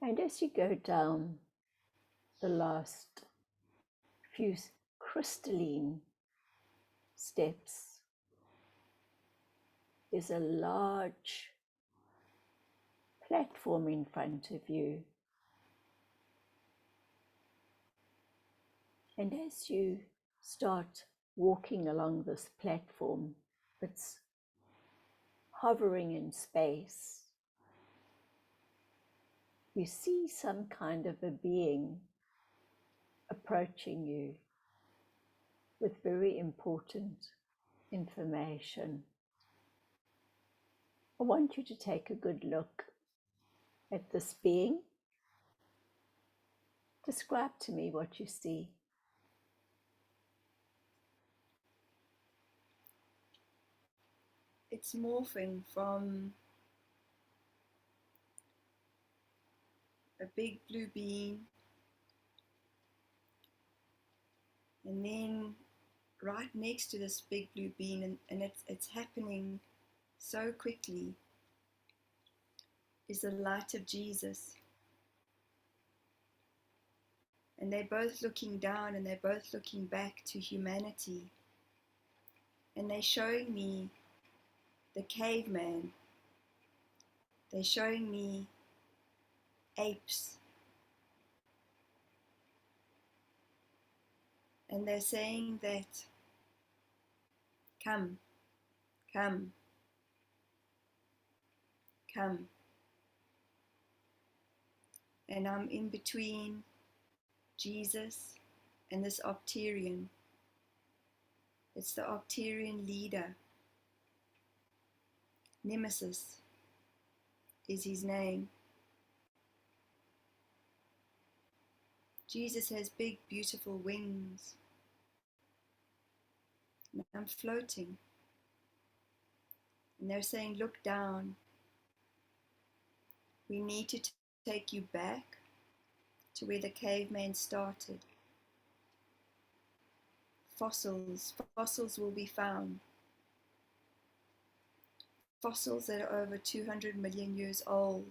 And as you go down the last few crystalline steps, there's a large platform in front of you. And as you start walking along this platform, it's hovering in space. You see some kind of a being approaching you with very important information. I want you to take a good look at this being. Describe to me what you see. It's morphing from a big blue bean, and then right next to this big blue bean, and it's happening so quickly, is the light of Jesus. And they're both looking down and they're both looking back to humanity. And they're showing me the caveman. They're showing me apes. And they're saying that, come, come, come. And I'm in between Jesus and this Octarian. It's the Octarian leader. Nemesis is his name. Jesus has big, beautiful wings. And I'm floating. And they're saying, look down. We need to take you back to where the caveman started. Fossils will be found. Fossils that are over 200 million years old.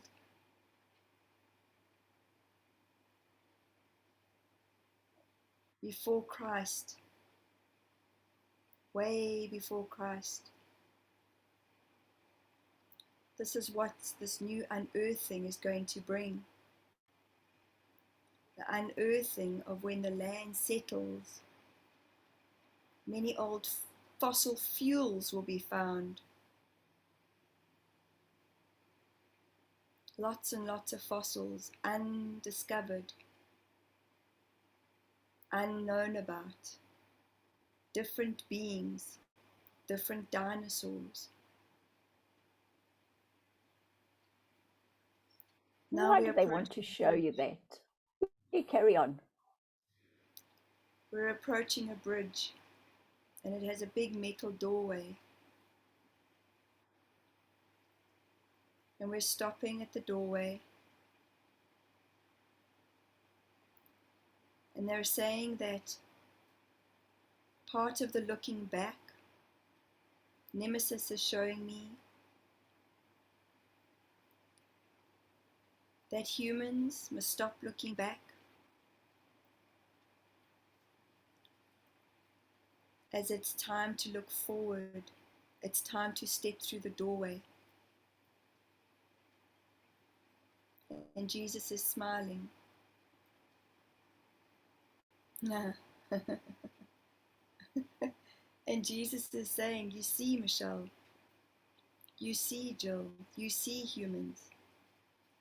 Before Christ. Way before Christ. This is what this new unearthing is going to bring. The unearthing of when the land settles. Many old fossil fuels will be found. Lots and lots of fossils, undiscovered, unknown about. Different beings, different dinosaurs. Why do they want to show you that? You carry on. We're approaching a bridge, and it has a big metal doorway. And we're stopping at the doorway. And they're saying that part of the looking back, Nemesis is showing me that humans must stop looking back, as it's time to look forward. It's time to step through the doorway. And Jesus is smiling. And Jesus is saying, you see, Michelle, you see, Jill, you see, humans.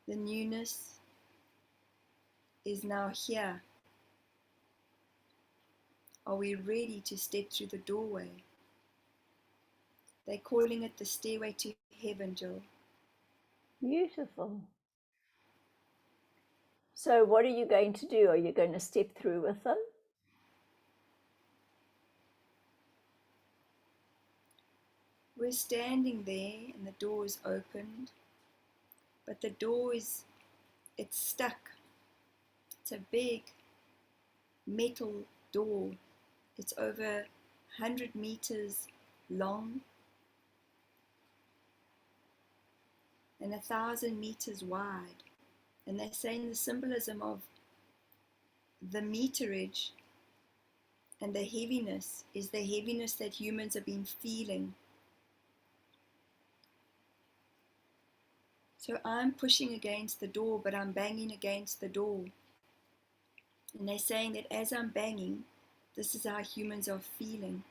The newness is now here. Are we ready to step through the doorway? They're calling it the stairway to heaven, Jill. Beautiful. So what are you going to do? Are you going to step through with them? We're standing there and the door is opened, but the door it's stuck. It's a big metal door. It's over 100 meters long and 1,000 meters wide. And they're saying the symbolism of the meterage and the heaviness is the heaviness that humans have been feeling. So I'm pushing against the door, but I'm banging against the door. And they're saying that as I'm banging, this is how humans are feeling.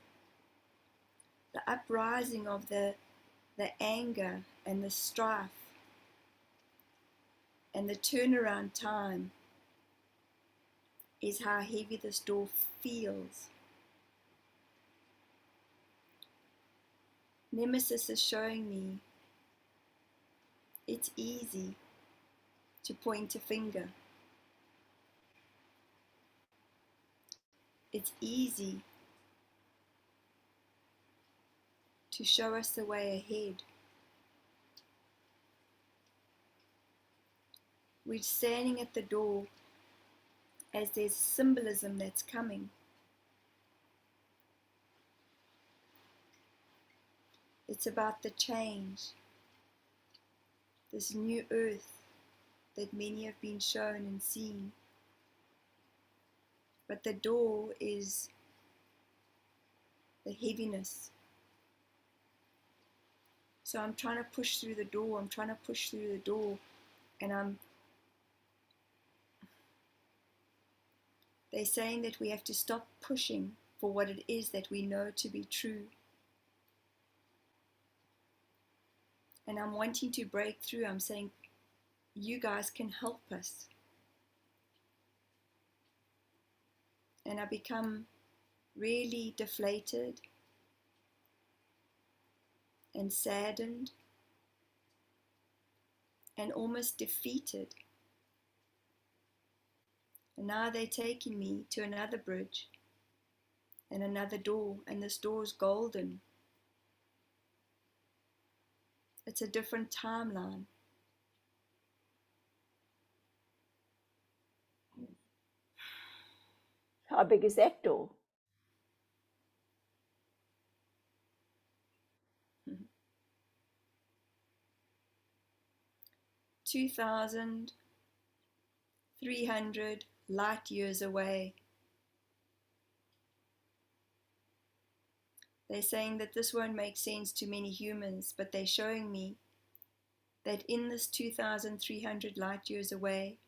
The uprising of the anger and the strife and the turnaround time is how heavy this door feels. Nemesis is showing me it's easy to point a finger. It's easy to show us the way ahead. We're standing at the door as there's symbolism that's coming. It's about the change, this new earth that many have been shown and seen. But the door is the heaviness. So I'm trying to push through the door, and they're saying that we have to stop pushing for what it is that we know to be true. And I'm wanting to break through. I'm saying, you guys can help us. And I become really deflated and saddened and almost defeated. And now they're taking me to another bridge and another door, and this door is golden. It's a different timeline. How big is that door? Mm-hmm. 2,300 light years away. They're saying that this won't make sense to many humans, but they're showing me that in this 2,300 light years away,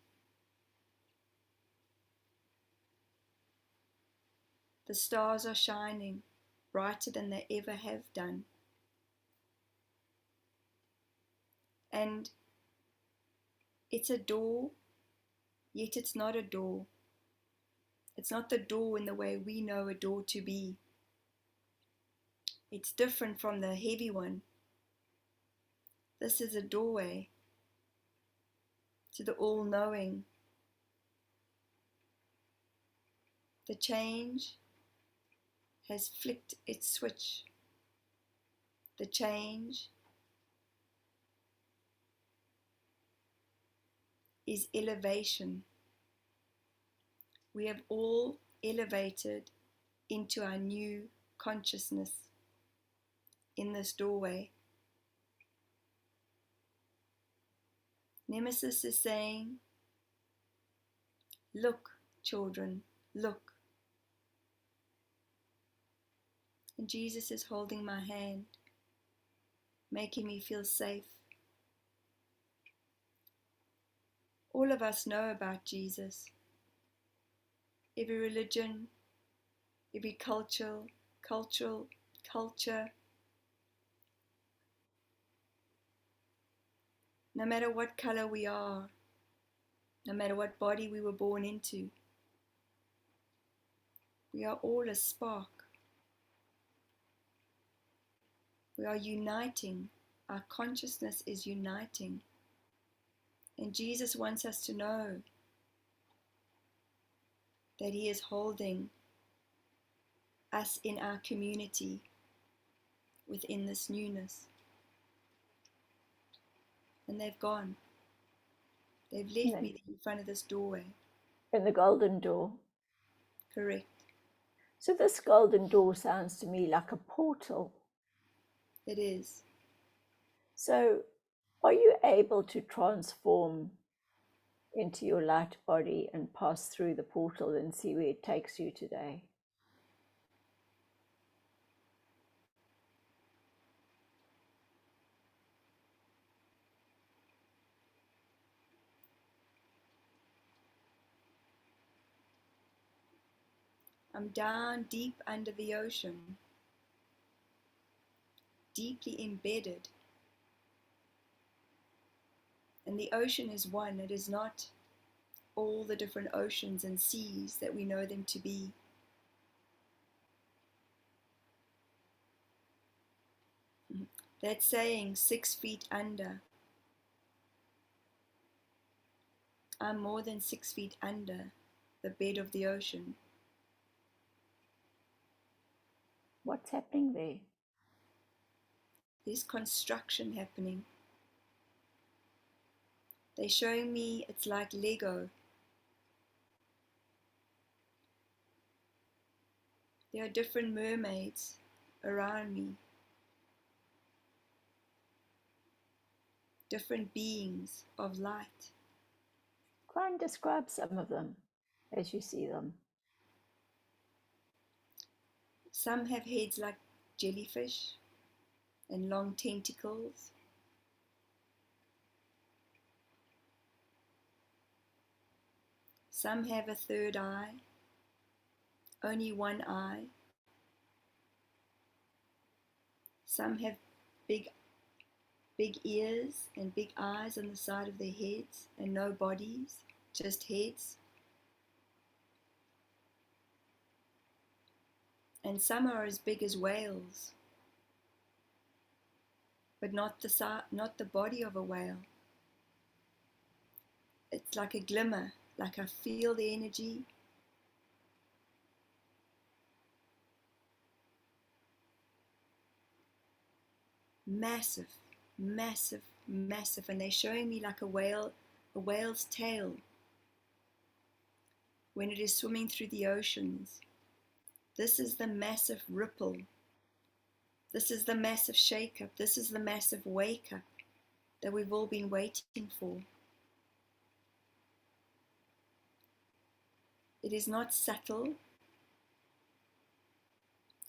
the stars are shining brighter than they ever have done. And it's a door, yet it's not a door. It's not the door in the way we know a door to be. It's different from the heavy one. This is a doorway to the all-knowing. The change has flicked its switch. The change is elevation. We have all elevated into our new consciousness in this doorway. Nemesis is saying, look, children, look. And Jesus is holding my hand, making me feel safe. All of us know about Jesus. Every religion, every culture, no matter what color we are, no matter what body we were born into, we are all a spark. We are uniting. Our consciousness is uniting. And Jesus wants us to know that He is holding us in our community within this newness. And they've gone. They've left me in front of this doorway. In the golden door. Correct. So this golden door sounds to me like a portal. It is. So are you able to transform into your light body and pass through the portal and see where it takes you today. I'm down deep under the ocean, deeply embedded. And the ocean is one, it is not all the different oceans and seas that we know them to be. That saying, 6 feet under. I'm more than 6 feet under the bed of the ocean. What's happening there? There's construction happening. They're showing me it's like Lego. There are different mermaids around me, different beings of light. Try and describe some of them as you see them. Some have heads like jellyfish and long tentacles. Some have a third eye, only one eye. Some have big ears and big eyes on the side of their heads and no bodies, just heads. And some are as big as whales, but not the body of a whale. It's like a glimmer, like I feel the energy. Massive, massive, massive. And they're showing me like a whale's tail when it is swimming through the oceans. This is the massive ripple. This is the massive shake-up. This is the massive wake-up that we've all been waiting for. It is not subtle,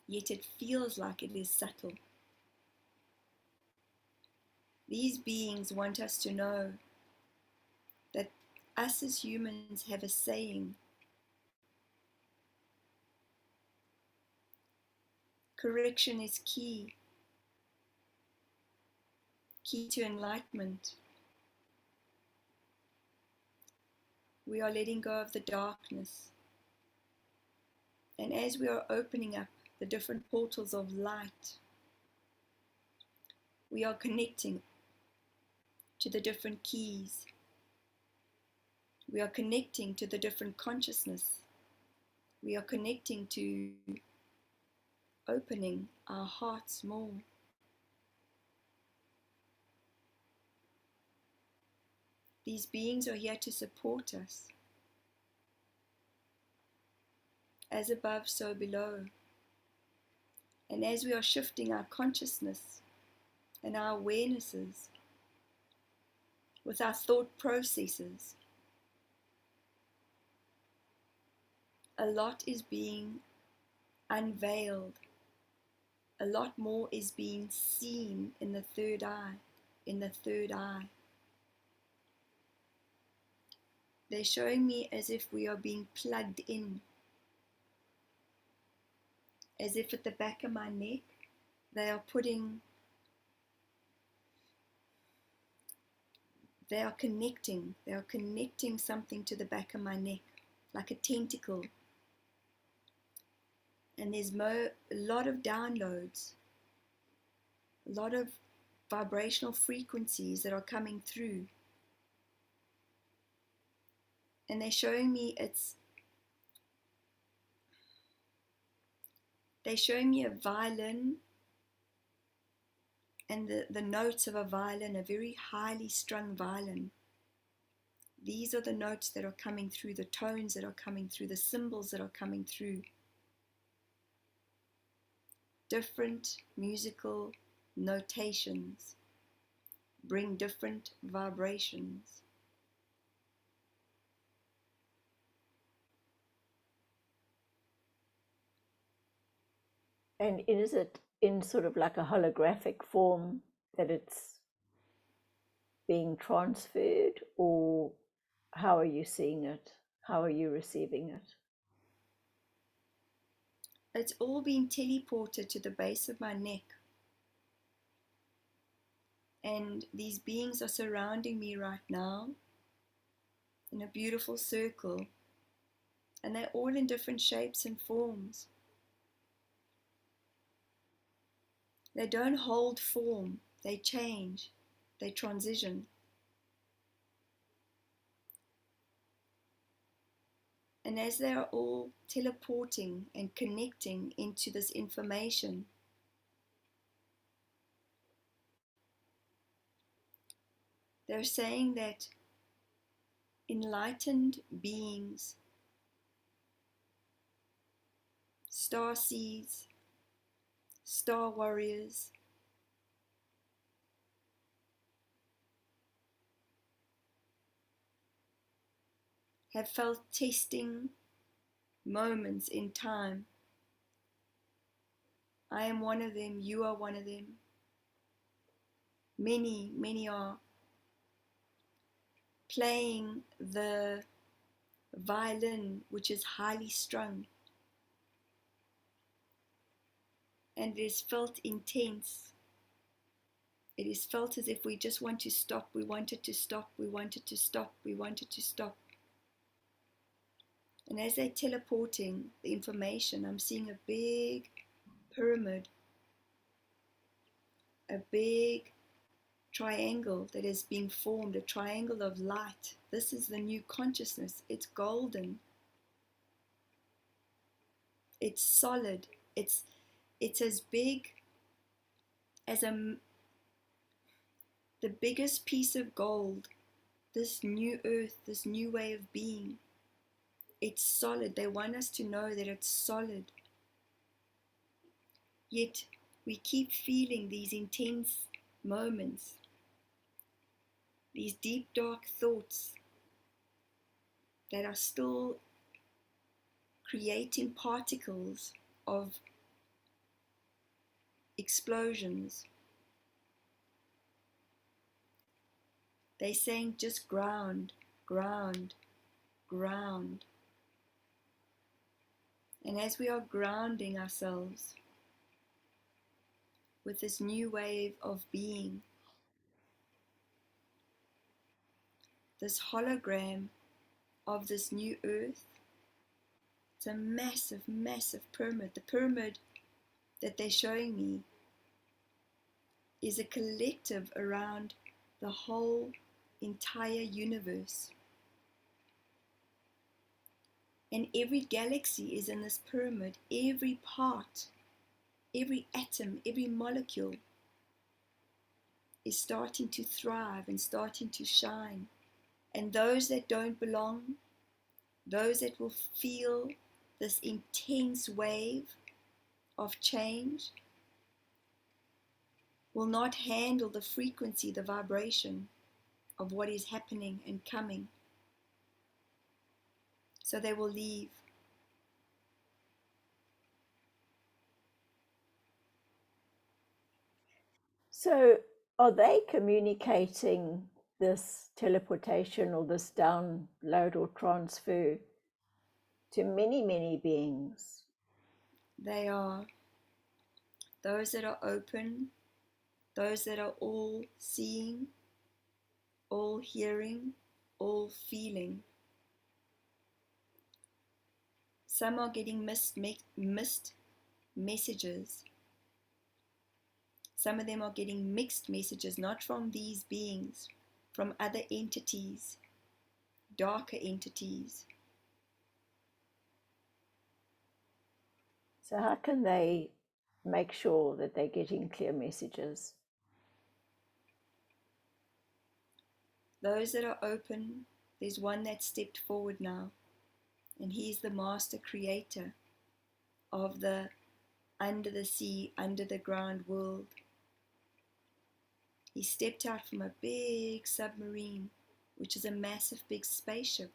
yet it feels like it is subtle. These beings want us to know that us as humans have a saying. Correction is key to enlightenment. We are letting go of the darkness. And as we are opening up the different portals of light, we are connecting to the different keys. We are connecting to the different consciousness. We are connecting to opening our hearts more. These beings are here to support us. As above, so below. And as we are shifting our consciousness and our awarenesses with our thought processes, a lot is being unveiled. A lot more is being seen in the third eye. They're showing me as if we are being plugged in. As if at the back of my neck, they are connecting something to the back of my neck, like a tentacle. And there's a lot of downloads, a lot of vibrational frequencies that are coming through. And they're showing me a violin, and the notes of a violin, a very highly strung violin. These are the notes that are coming through, the tones that are coming through, the symbols that are coming through. Different musical notations bring different vibrations. And is it in sort of like a holographic form that it's being transferred, or how are you seeing it? How are you receiving it? It's all being teleported to the base of my neck. And these beings are surrounding me right now in a beautiful circle. And they're all in different shapes and forms. They don't hold form, they change, they transition. And as they are all teleporting and connecting into this information, they're saying that enlightened beings, star seeds, star warriors, have felt testing moments in time. I am one of them, you are one of them. Many are playing the violin, which is highly strung, and it is felt intense. It is felt as if we just want to stop, we want it to stop, we want it to stop, we want it to stop. And as they're teleporting the information, I'm seeing a big pyramid, a big triangle that is being formed, a triangle of light. This is the new consciousness. It's golden. It's solid. It's as big as the biggest piece of gold. This new earth, this new way of being. It's solid. They want us to know that it's solid. Yet we keep feeling these intense moments, these deep, dark thoughts that are still creating particles of explosions. They're saying just ground, ground, ground. And as we are grounding ourselves with this new wave of being, this hologram of this new earth, it's a massive, massive pyramid. The pyramid that they're showing me is a collective around the whole entire universe. And every galaxy is in this pyramid. Every part, every atom, every molecule is starting to thrive and starting to shine. And those that don't belong, those that will feel this intense wave of change, will not handle the frequency, the vibration of what is happening and coming. So they will leave. So, are they communicating this teleportation or this download or transfer to many, many beings? They are those that are open, those that are all seeing, all hearing, all feeling. Some are getting missed messages. Some of them are getting mixed messages, not from these beings, from other entities, darker entities. So, how can they make sure that they're getting clear messages? Those that are open, there's one that stepped forward now, and he's the master creator of the under the sea, under the ground world. He stepped out from a big submarine, which is a massive big spaceship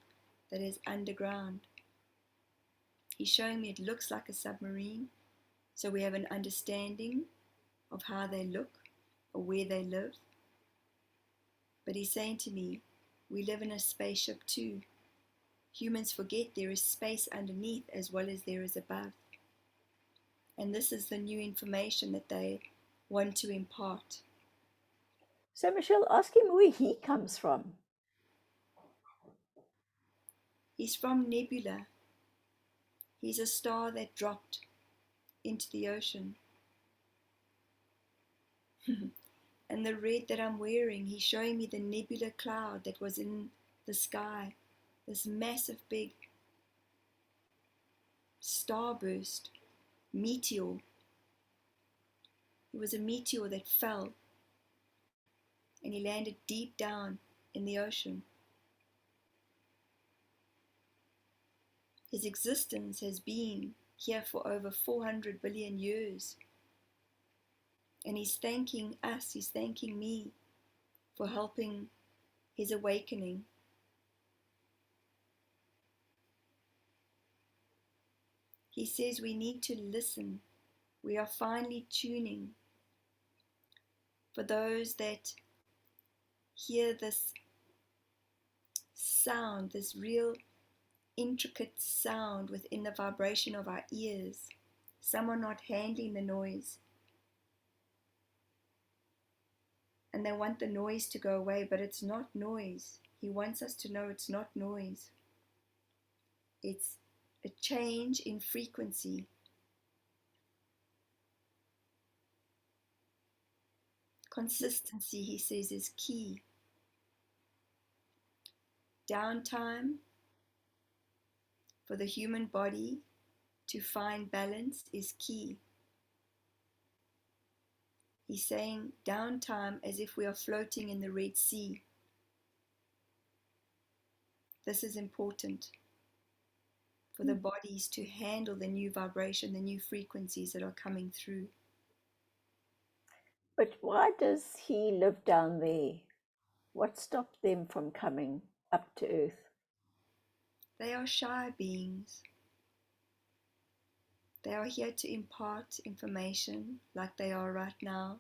that is underground. He's showing me it looks like a submarine, so we have an understanding of how they look or where they live. But he's saying to me, we live in a spaceship too. Humans forget there is space underneath as well as there is above. And this is the new information that they want to impart. So, Michelle, ask him where he comes from. He's from Nebula. He's a star that dropped into the ocean. And the red that I'm wearing, he's showing me the nebula cloud that was in the sky, this massive big starburst, meteor. It was a meteor that fell and he landed deep down in the ocean. His existence has been here for over 400 billion years. And he's thanking us, he's thanking me for helping his awakening. He says we need to listen. We are finally tuning. For those that hear this sound, this real intricate sound within the vibration of our ears, some are not handling the noise. And they want the noise to go away, but it's not noise. He wants us to know it's not noise. It's a change in frequency. Consistency, he says, is key. Downtime for the human body to find balance is key. He's saying downtime as if we are floating in the Red Sea. This is important for the bodies to handle the new vibration, the new frequencies that are coming through. But why does he live down there? What stopped them from coming up to earth? They are shy beings. They are here to impart information like they are right now.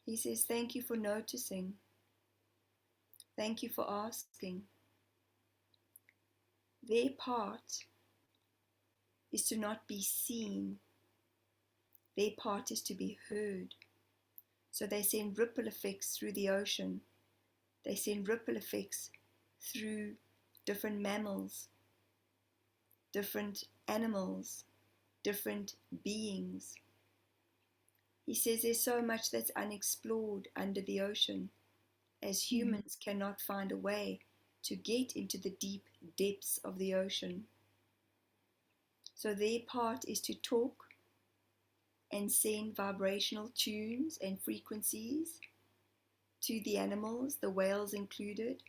He says, thank you for noticing. Thank you for asking. Their part is to not be seen. Their part is to be heard. So they send ripple effects through the ocean. They send ripple effects through different mammals, different animals, different beings. He says there's so much that's unexplored under the ocean, as humans cannot find a way to get into the deep depths of the ocean. So their part is to talk and send vibrational tunes and frequencies to the animals, the whales included.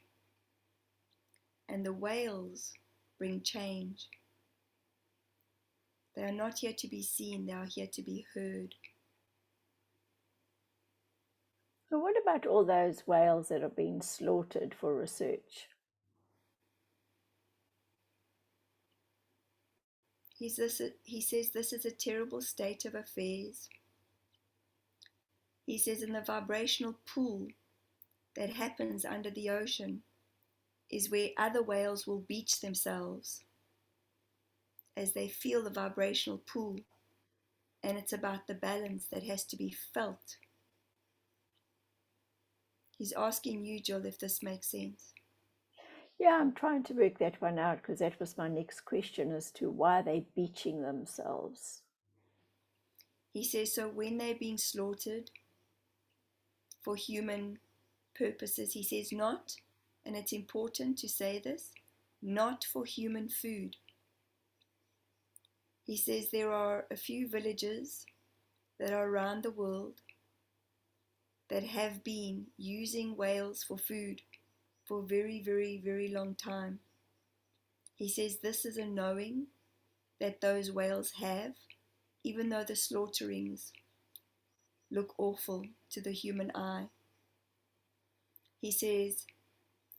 And the whales bring change. They are not here to be seen, they are here to be heard. So, what about all those whales that are being slaughtered for research? He says this is a terrible state of affairs. He says in the vibrational pool that happens under the ocean is where other whales will beach themselves as they feel the vibrational pool, and it's about the balance that has to be felt. He's asking you, Jill, if this makes sense. Yeah, I'm trying to work that one out because that was my next question as to why they're beaching themselves. He says, so when they're being slaughtered for human purposes, he says not, and it's important to say this, not for human food. He says there are a few villages that are around the world that have been using whales for food for a very, very, very long time. He says this is a knowing that those whales have, even though the slaughterings look awful to the human eye. He says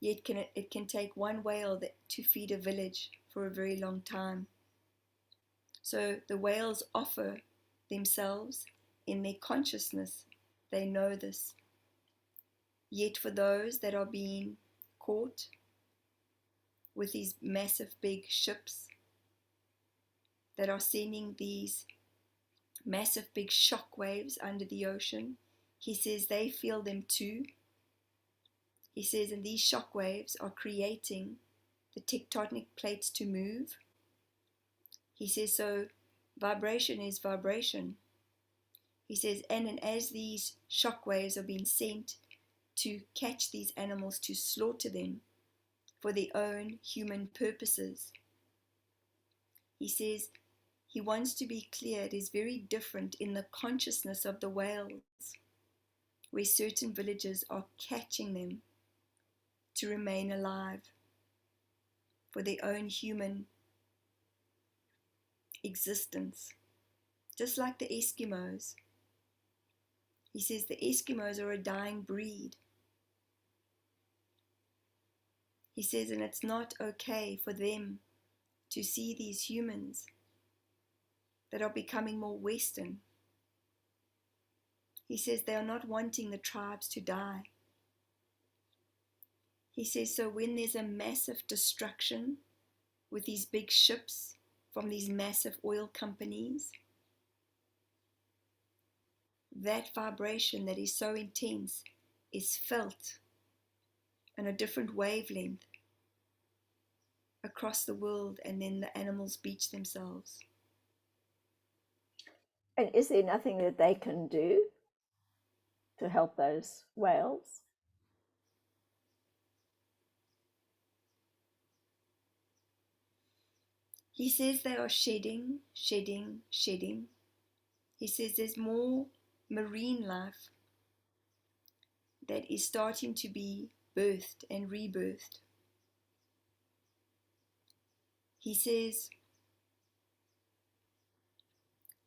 it can take one whale to feed a village for a very long time. So the whales offer themselves in their consciousness. They know this. Yet for those that are being caught with these massive big ships that are sending these massive big shock waves under the ocean, he says they feel them too. He says, and these shock waves are creating the tectonic plates to move. He says, so vibration is vibration. He says, and as these shock waves are being sent to catch these animals, to slaughter them for their own human purposes, he says he wants to be clear. It is very different in the consciousness of the whales, where certain villages are catching them to remain alive for their own human existence, just like the Eskimos. He says the Eskimos are a dying breed. He says, and it's not okay for them to see these humans that are becoming more Western. He says they are not wanting the tribes to die. He says, so when there's a massive destruction with these big ships from these massive oil companies, that vibration that is so intense is felt on a different wavelength across the world, and then the animals beach themselves. And is there nothing that they can do to help those whales? He says they are shedding. He says there's more marine life that is starting to be birthed and rebirthed. He says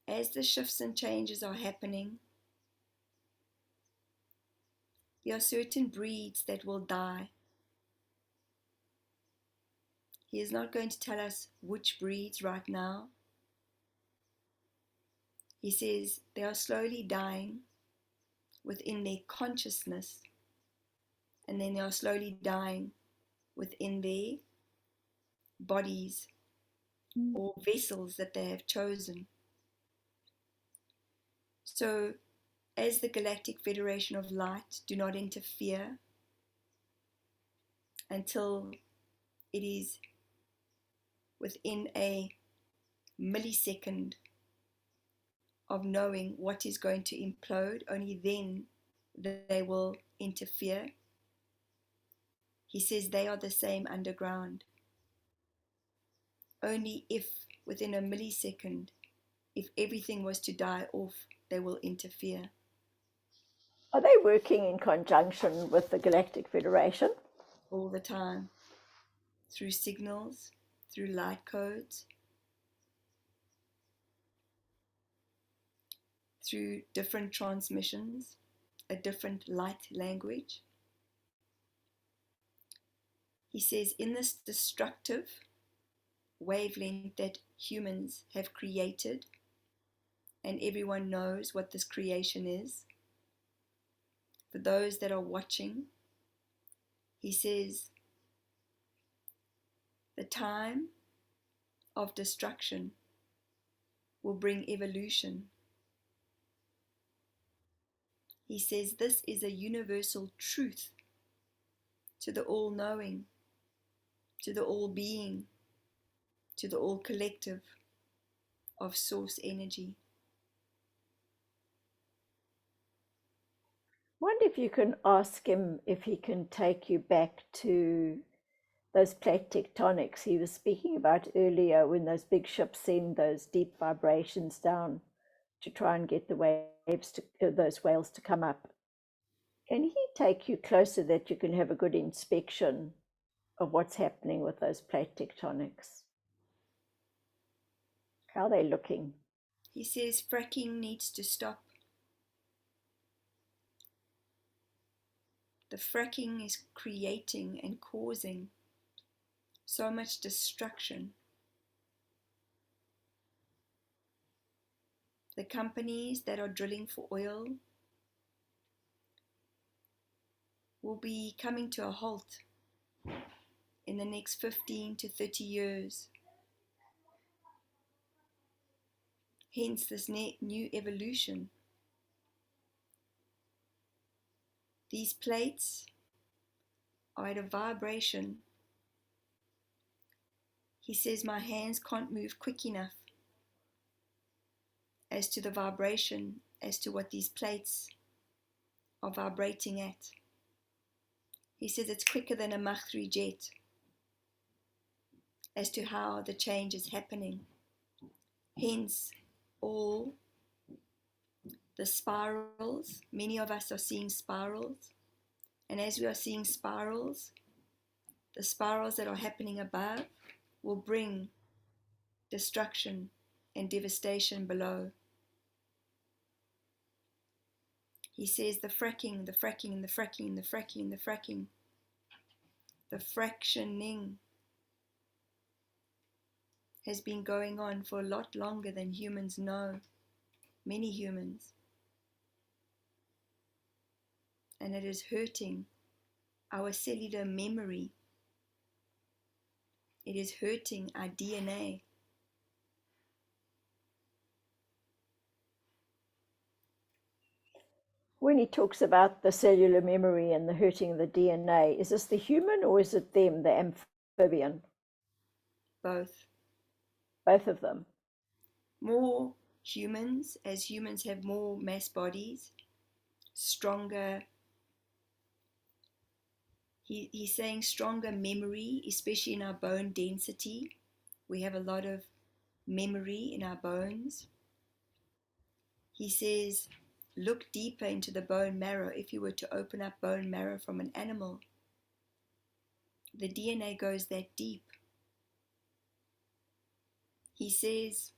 as the shifts and changes are happening, there are certain breeds that will die. He is not going to tell us which breeds right now. He says they are slowly dying within their consciousness, and then they are slowly dying within their bodies or vessels that they have chosen. So, as the Galactic Federation of Light do not interfere until it is within a millisecond of knowing what is going to implode, only then they will interfere. He says they are the same underground. Only if within a millisecond, if everything was to die off, they will interfere. Are they working in conjunction with the Galactic Federation? All the time, through signals, through light codes, through different transmissions, a different light language. He says in this destructive wavelength that humans have created, and everyone knows what this creation is, for those that are watching, he says the time of destruction will bring evolution. He says this is a universal truth to the all-knowing, to the all-being, to the all-collective of source energy. Wonder if you can ask him if he can take you back to those plate tectonics he was speaking about earlier, when those big ships send those deep vibrations down to try and get the waves to those whales to come up. Can he take you closer that you can have a good inspection of what's happening with those plate tectonics? How are they looking? He says fracking needs to stop. The fracking is creating and causing so much destruction. The companies that are drilling for oil will be coming to a halt in the next 15 to 30 years. Hence this new evolution. These plates are at a vibration. He says my hands can't move quick enough as to the vibration, as to what these plates are vibrating at. He says it's quicker than a Mach 3 jet as to how the change is happening. Hence, all the spirals, many of us are seeing spirals, and as we are seeing spirals, the spirals that are happening above will bring destruction and devastation below. He says the fracking, the fracking, and the fracking, and the fracking, and the fracking, the fractioning has been going on for a lot longer than humans know, many humans. And it is hurting our cellular memory. It is hurting our DNA. When he talks about the cellular memory and the hurting of the DNA, is this the human or is it them, the amphibian? Both. Both of them. More humans, as humans have more mass bodies, stronger. He's saying stronger memory, especially in our bone density. We have a lot of memory in our bones. He says, look deeper into the bone marrow. If you were to open up bone marrow from an animal, the DNA goes that deep. He says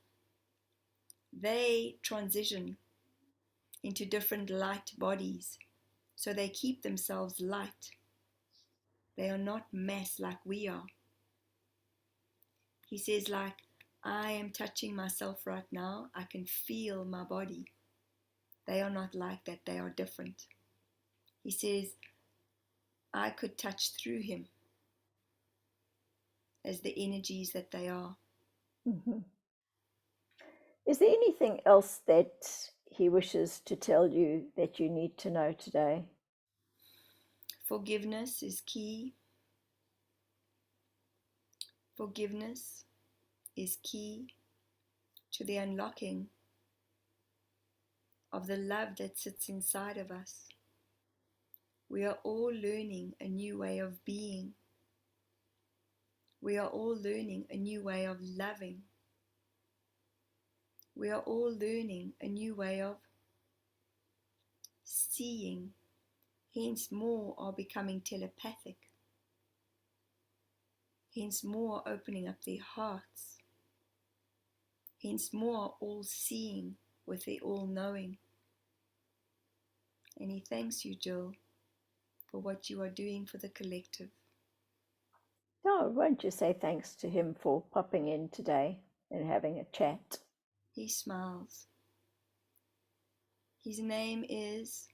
they transition into different light bodies, so they keep themselves light. They are not mass like we are. He says, like I am touching myself right now, I can feel my body. They are not like that, they are different. He says, I could touch through him as the energies that they are. Mm-hmm. Is there anything else that he wishes to tell you that you need to know today? Forgiveness is key. Forgiveness is key to the unlocking of the love that sits inside of us. We are all learning a new way of being. We are all learning a new way of loving. We are all learning a new way of seeing. Hence, more are becoming telepathic. Hence, more are opening up their hearts. Hence, more are all seeing with their all-knowing. And he thanks you, Jill, for what you are doing for the collective. Oh, won't you say thanks to him for popping in today and having a chat? He smiles. His name is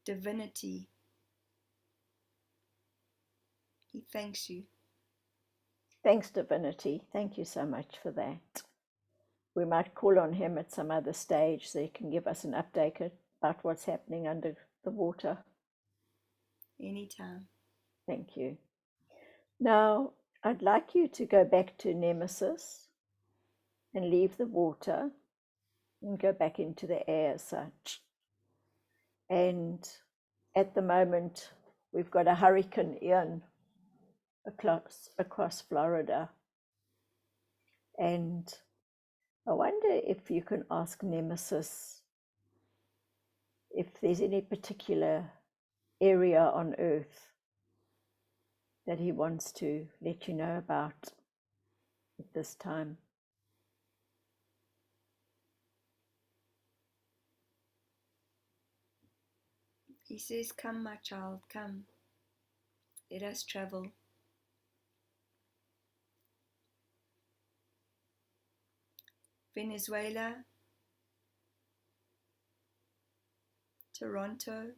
Divinity. He thanks you. Thanks, Divinity. Thank you so much for that. We might call on him at some other stage so he can give us an update about what's happening under the water. Anytime. Thank you. Now, I'd like you to go back to Nemesis and leave the water and go back into the air as such. And at the moment, we've got a Hurricane Ian across Florida. And I wonder if you can ask Nemesis if there's any particular area on Earth that he wants to let you know about at this time. He says, come, my child, come. Let us travel. Venezuela, Toronto,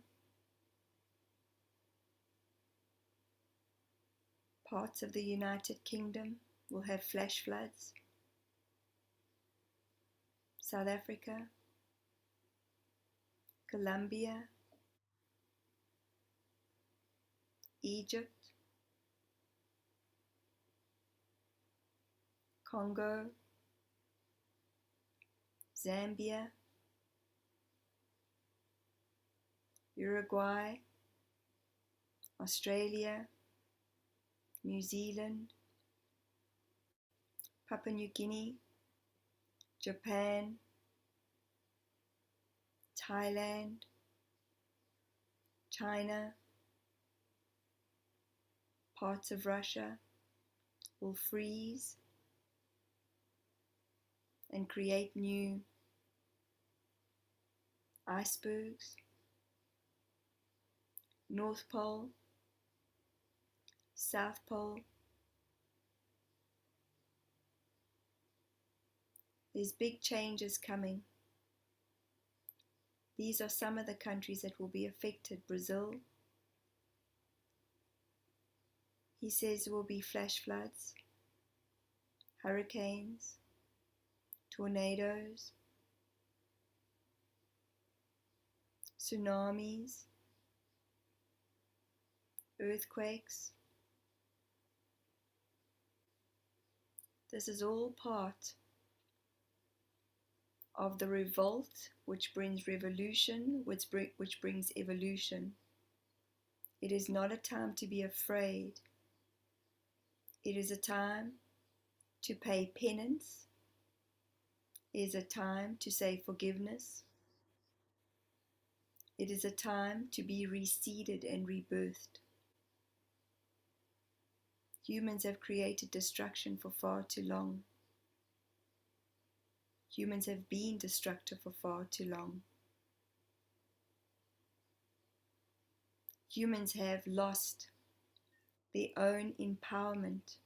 parts of the United Kingdom will have flash floods. South Africa, Colombia, Egypt, Congo, Zambia, Uruguay, Australia, New Zealand, Papua New Guinea, Japan, Thailand, China, parts of Russia will freeze and create new icebergs. North Pole, South Pole. There's big changes coming. These are some of the countries that will be affected. Brazil. He says there will be flash floods, hurricanes, tornadoes, tsunamis, earthquakes. This is all part of the revolt which brings revolution, which brings evolution. It is not a time to be afraid. It is a time to pay penance. It is a time to say forgiveness. It is a time to be reseeded and rebirthed. Humans have created destruction for far too long. Humans have been destructive for far too long. Humans have lost their own empowerment.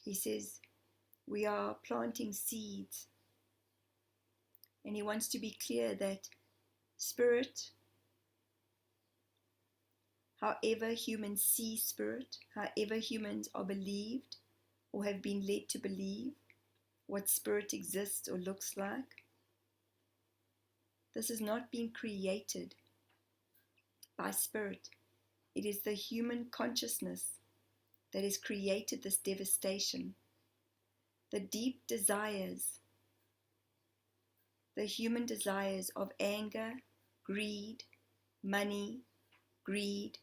He says we are planting seeds, and he wants to be clear that spirit, however humans see spirit, however humans are believed or have been led to believe what spirit exists or looks like, this has not been created by spirit. It is the human consciousness that has created this devastation. The deep desires, the human desires of anger, greed, money, greed,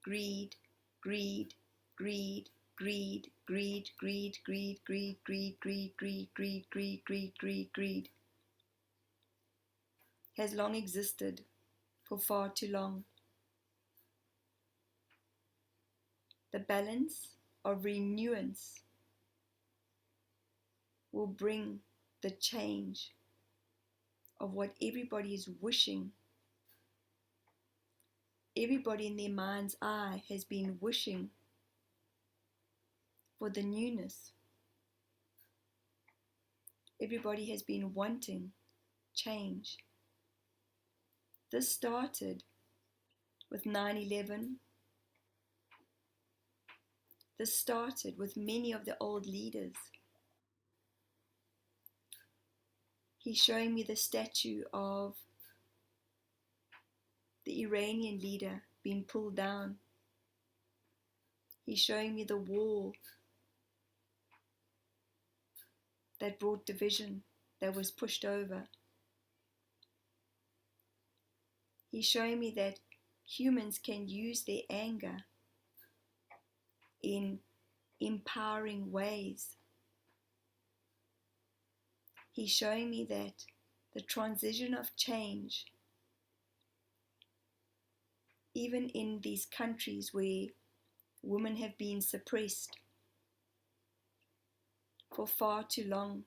greed, greed, greed, greed, greed, greed, greed, greed, greed, greed, greed, greed, greed, greed, greed, greed, has long existed for far too long. The balance of renewance will bring the change of what everybody is wishing. Everybody in their mind's eye has been wishing for the newness. Everybody has been wanting change. This started with 9/11. This started with many of the old leaders. He's showing me the statue of the Iranian leader being pulled down. He's showing me the wall that brought division, that was pushed over. He's showing me that humans can use their anger in empowering ways. He's showing me that the transition of change, even in these countries where women have been suppressed for far too long,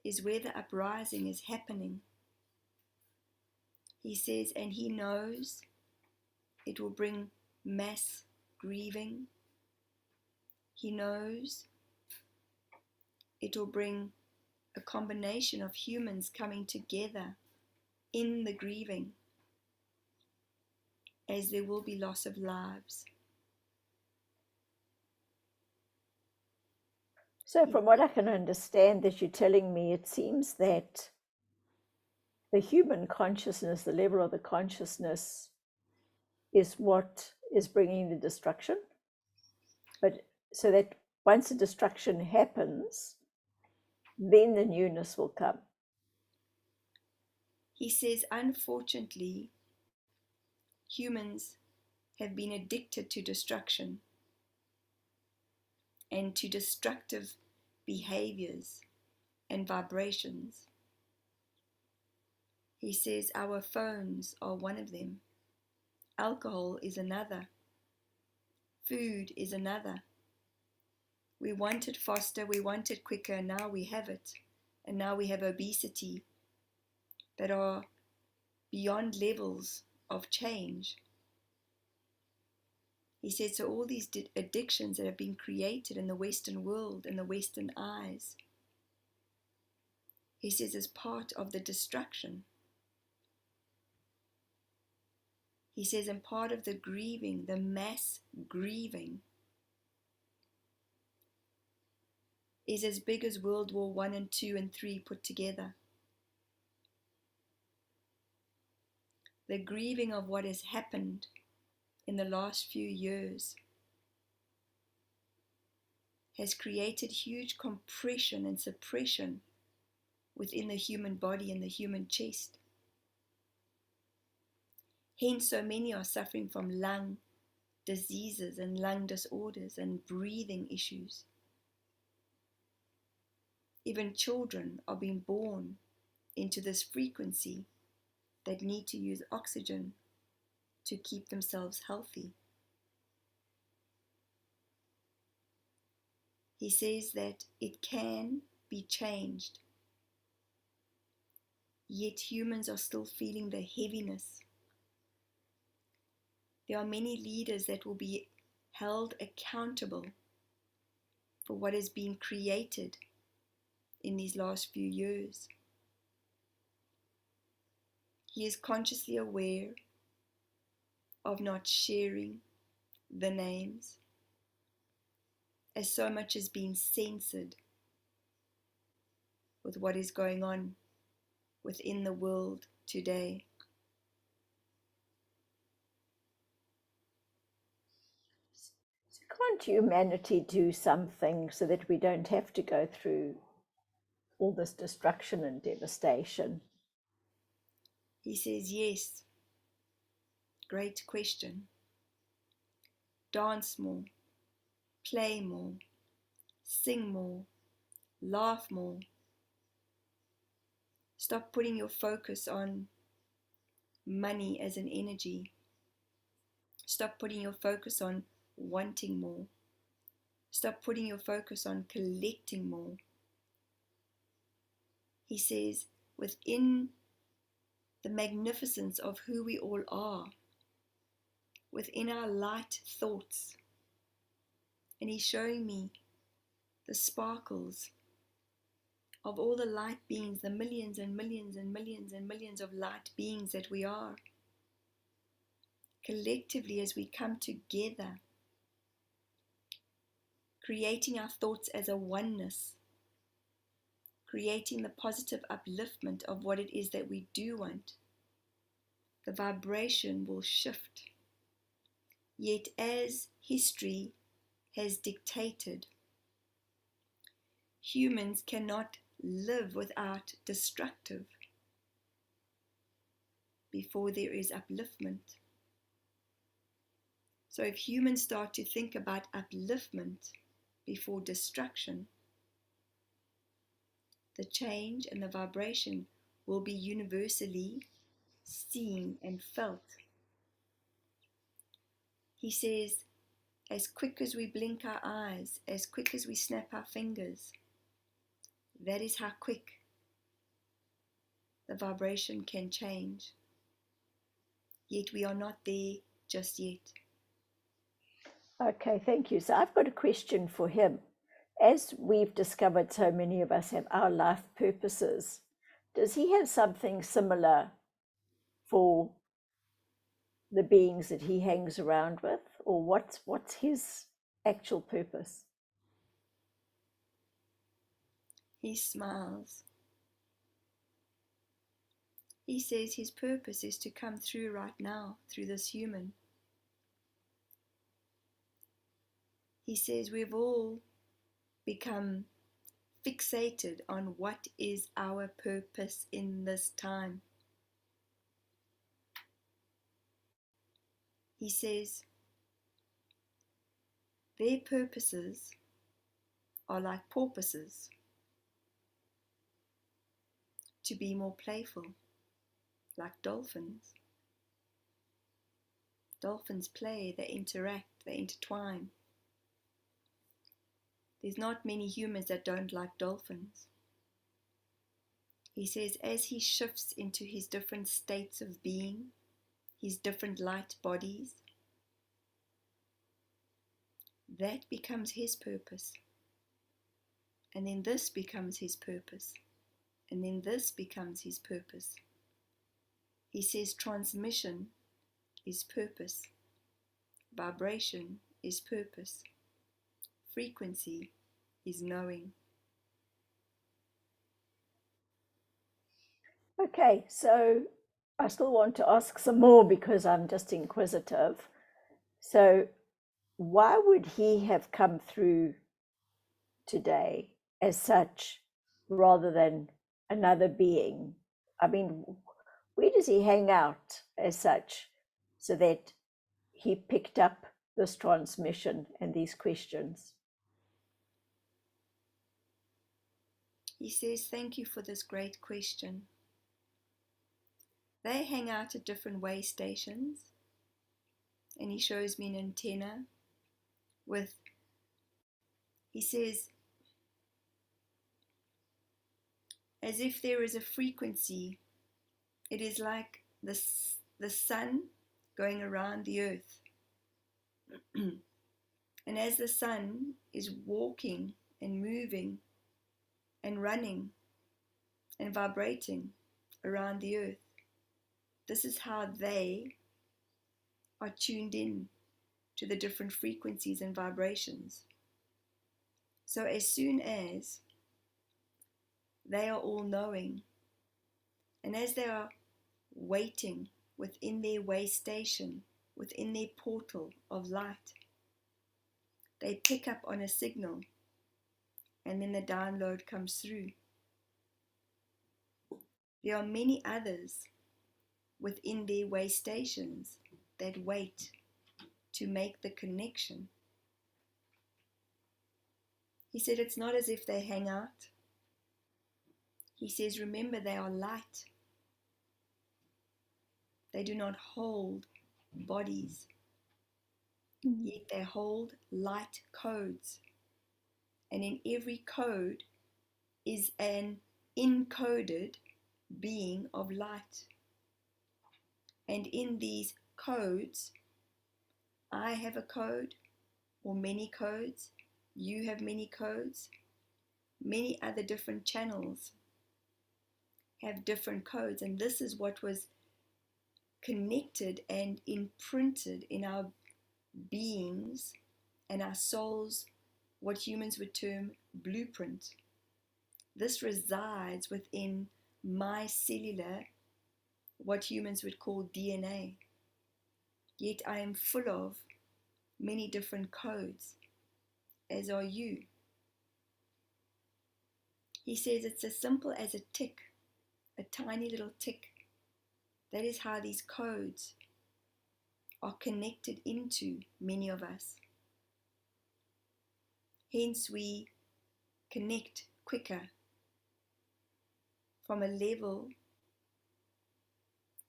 is where the uprising is happening. He says, and he knows It will bring mass grieving. He knows it will bring a combination of humans coming together in the grieving, as there will be loss of lives. So, from what I can understand that you're telling me, it seems that the human consciousness, the level of the consciousness, is what is bringing the destruction. But so that once the destruction happens, then the newness will come. He says, unfortunately, humans have been addicted to destruction and to destructive behaviors and vibrations. He says our phones are one of them. Alcohol is another. Food is another. We want it faster, we want it quicker, and now we have it. And now we have obesity that are beyond levels of change. He says, so all these addictions that have been created in the Western world and the Western eyes, he says, is part of the destruction. He says, and part of the grieving, the mass grieving, is as big as World War I and II and III put together. The grieving of what has happened in the last few years has created huge compression and suppression within the human body and the human chest. Hence, so many are suffering from lung diseases and lung disorders and breathing issues. Even children are being born into this frequency that need to use oxygen to keep themselves healthy. He says that it can be changed, yet humans are still feeling the heaviness. There are many leaders that will be held accountable for what has been created in these last few years. He is consciously aware of not sharing the names, as so much is being censored with what is going on within the world today. So can't humanity do something so that we don't have to go through all this destruction and devastation? He says, yes, great question. Dance more, play more, sing more, laugh more. Stop putting your focus on money as an energy. Stop putting your focus on wanting more. Stop putting your focus on collecting more. He says, within the magnificence of who we all are, within our light thoughts, and he's showing me the sparkles of all the light beings, the millions and millions and millions and millions of light beings that we are. Collectively, as we come together, creating our thoughts as a oneness, creating the positive upliftment of what it is that we do want, the vibration will shift. Yet as history has dictated, humans cannot live without destructive before there is upliftment. So if humans start to think about upliftment before destruction, the change and the vibration will be universally seen and felt. He says, as quick as we blink our eyes, as quick as we snap our fingers, that is how quick the vibration can change. Yet we are not there just yet. Okay, thank you. So I've got a question for him. As we've discovered, so many of us have our life purposes. Does he have something similar for the beings that he hangs around with, or what's his actual purpose? He smiles. He says his purpose is to come through right now, through this human. He says we've all become fixated on what is our purpose in this time. He says their purposes are like porpoises, to be more playful, like dolphins. Dolphins play, they interact, they intertwine. There's not many humans that don't like dolphins. He says as he shifts into his different states of being, his different light bodies, that becomes his purpose. And then this becomes his purpose. And then this becomes his purpose. He says transmission is purpose. Vibration is purpose. Frequency is knowing. Okay, so I still want to ask some more because I'm just inquisitive. So, why would he have come through today as such rather than another being? I mean, where does he hang out as such so that he picked up this transmission and these questions? He says, thank you for this great question. They hang out at different way stations, and he shows me an antenna with, he says, as if there is a frequency. It is like the sun going around the earth. And as the sun is walking and moving and running and vibrating around the earth, this is how they are tuned in to the different frequencies and vibrations. So as soon as they are all knowing, and as they are waiting within their way station, within their portal of light, they pick up on a signal, and then the download comes through. There are many others within their way stations that wait to make the connection. He said it's not as if they hang out. He says, remember, they are light. They do not hold bodies, yet they hold light codes. And in every code is an encoded being of light. And in these codes, I have a code, or many codes, you have many codes, many other different channels have different codes, and this is what was connected and imprinted in our beings and our souls, what humans would term blueprint. This resides within my cellular, what humans would call DNA. Yet I am full of many different codes, as are you. He says it's as simple as a tick, a tiny little tick. That is how these codes are connected into many of us. Hence we connect quicker from a level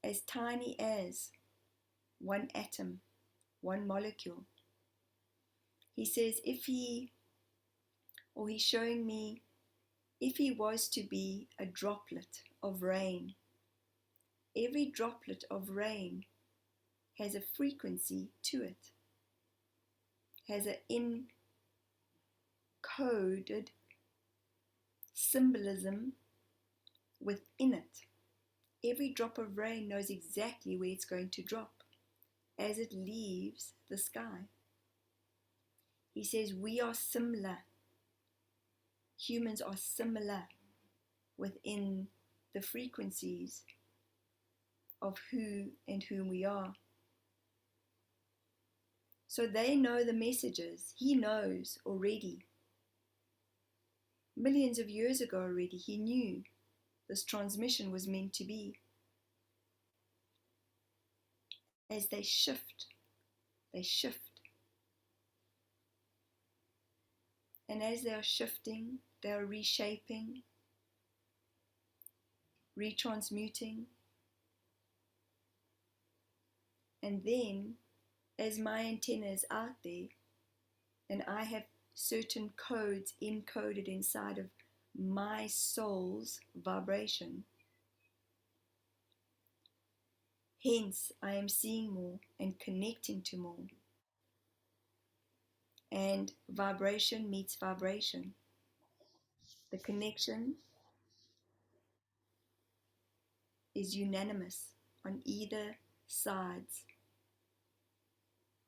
as tiny as one atom, one molecule. He says he's showing me, if he was to be a droplet of rain, every droplet of rain has a frequency to it, has an encoded symbolism within it. Every drop of rain knows exactly where it's going to drop as it leaves the sky. He says we are similar. Humans are similar within the frequencies of who and whom we are. So they know the messages. He knows already. Millions of years ago already, he knew this transmission was meant to be. As they shift, they shift. And as they are shifting, they are reshaping, retransmuting. And then, as my antenna is out there, and I have certain codes encoded inside of my soul's vibration, hence I am seeing more and connecting to more. And vibration meets vibration. The connection is unanimous on either sides.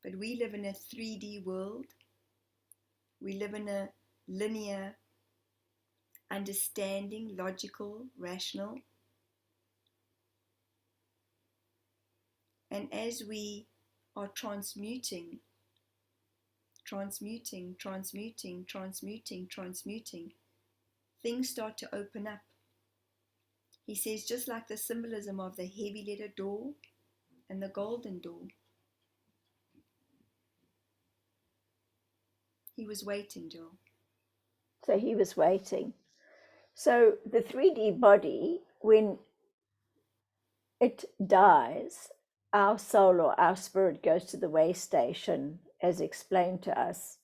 But we live in a 3D world. We live in a linear, understanding, logical, rational. And as we are transmuting, things start to open up. He says, just like the symbolism of the heavy letter door and the golden door. He was waiting, Jill. So he was waiting. So the 3D body, when it dies, our soul or our spirit goes to the way station, as explained to us.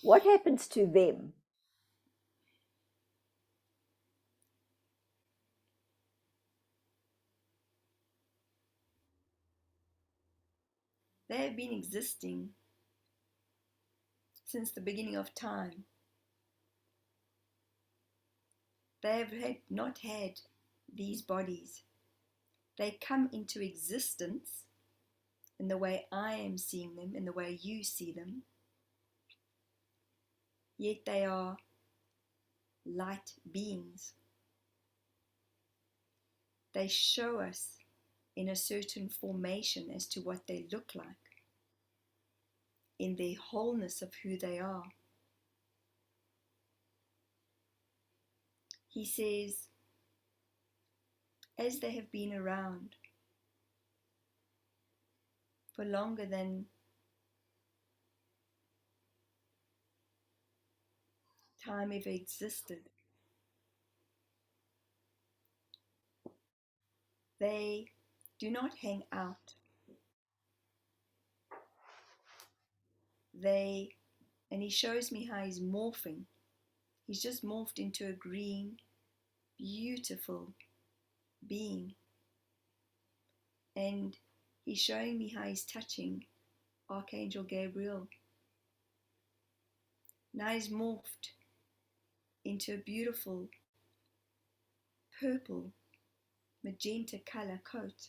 What happens to them? They have been existing since the beginning of time. They have not had these bodies. They come into existence in the way I am seeing them, in the way you see them. Yet they are light beings. They show us in a certain formation as to what they look like, in their wholeness of who they are. He says, as they have been around for longer than time ever existed, they do not hang out. And he shows me how he's morphing. He's just morphed into a green, beautiful being. And he's showing me how he's touching Archangel Gabriel. Now he's morphed into a beautiful purple, magenta color coat.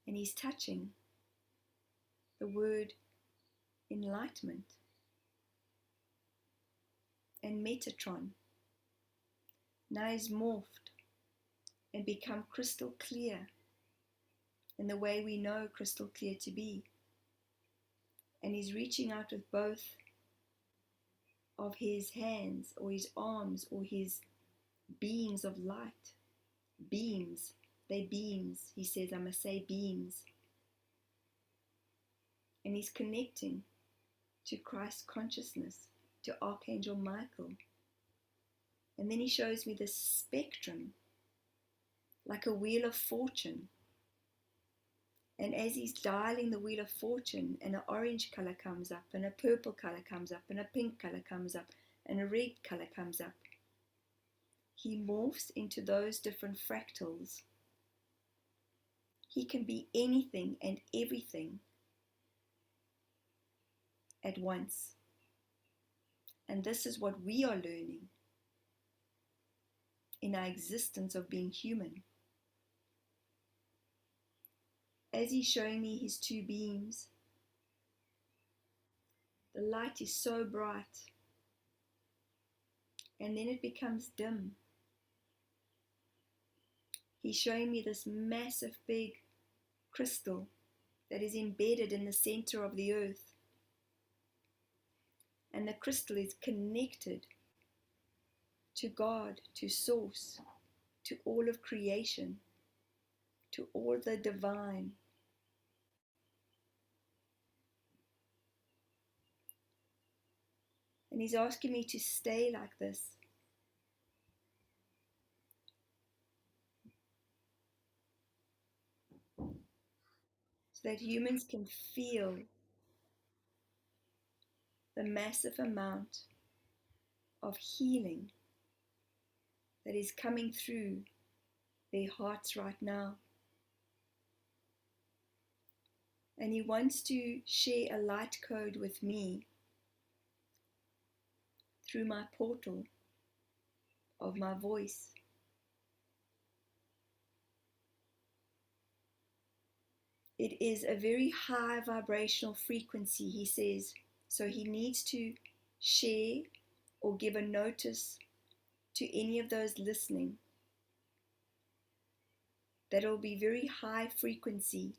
And he's touching the word enlightenment and Metatron. Now he's morphed and become crystal clear in the way we know crystal clear to be. And he's reaching out with both of his hands or his arms or his beams of light. Beams. They're beams. He says, I must say beams. And he's connecting to Christ consciousness, to Archangel Michael. And then he shows me the spectrum, like a wheel of fortune. And as he's dialing the wheel of fortune, and an orange color comes up, and a purple color comes up, and a pink color comes up, and a red color comes up, he morphs into those different fractals. He can be anything and everything at once. And this is what we are learning in our existence of being human. As he's showing me his two beams, the light is so bright, and then it becomes dim. He's showing me this massive big crystal that is embedded in the center of the earth. And the crystal is connected to God, to Source, to all of creation, to all the divine. And he's asking me to stay like this. So that humans can feel the massive amount of healing that is coming through their hearts right now. And he wants to share a light code with me through my portal of my voice. It is a very high vibrational frequency, he says, so he needs to share or give a notice to any of those listening that it will be very high frequency,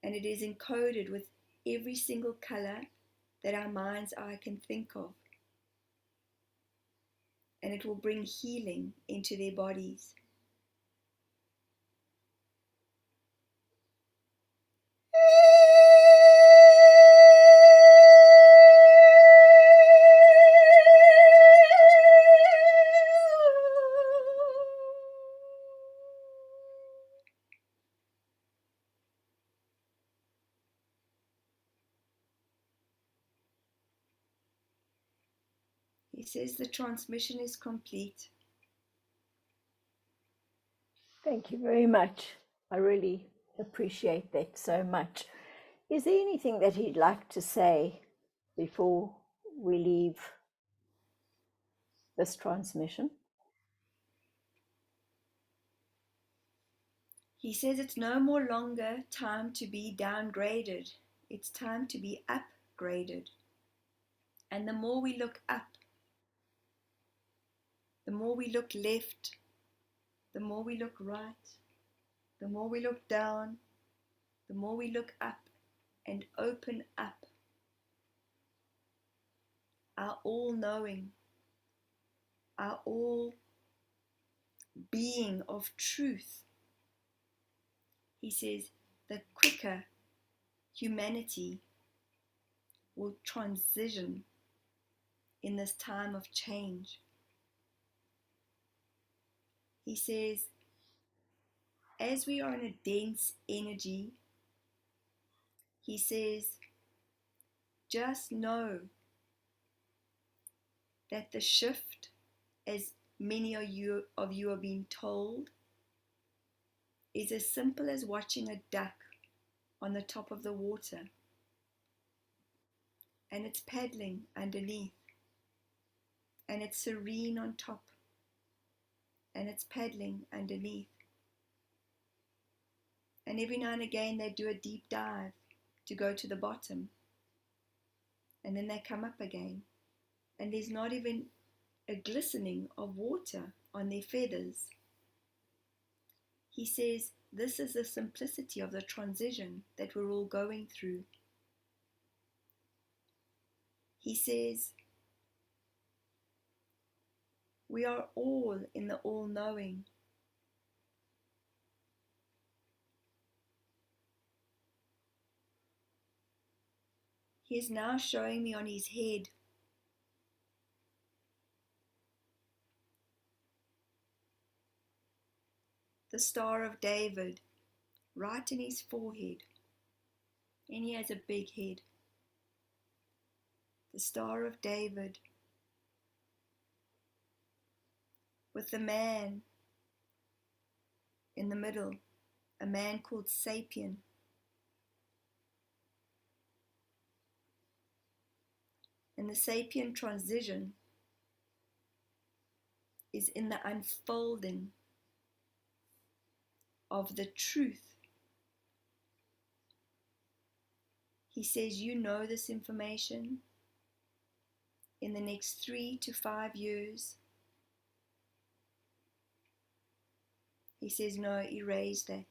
and it is encoded with every single color that our mind's eye can think of, and it will bring healing into their bodies. He says the transmission is complete. Thank you very much. I really appreciate that so much. Is there anything that he'd like to say before we leave this transmission? He says it's no more longer time to be downgraded. It's time to be upgraded. And the more we look up, the more we look left, the more we look right, the more we look down, the more we look up and open up our all-knowing, our all-being of truth. He says the quicker humanity will transition in this time of change. He says, as we are in a dense energy, he says, just know that the shift, as many of you are being told, is as simple as watching a duck on the top of the water, and it's paddling underneath, and it's serene on top, and it's paddling underneath. And every now and again they do a deep dive to go to the bottom, and then they come up again, and there's not even a glistening of water on their feathers. He says this is the simplicity of the transition that we're all going through. He says we are all in the all-knowing. He is now showing me on his head the Star of David right in his forehead, and he has a big head. The Star of David with the man in the middle, a man called Sapien. And the Sapien transition is in the unfolding of the truth. He says, you know this information. In the next 3 to 5 years, he says, no, erase that.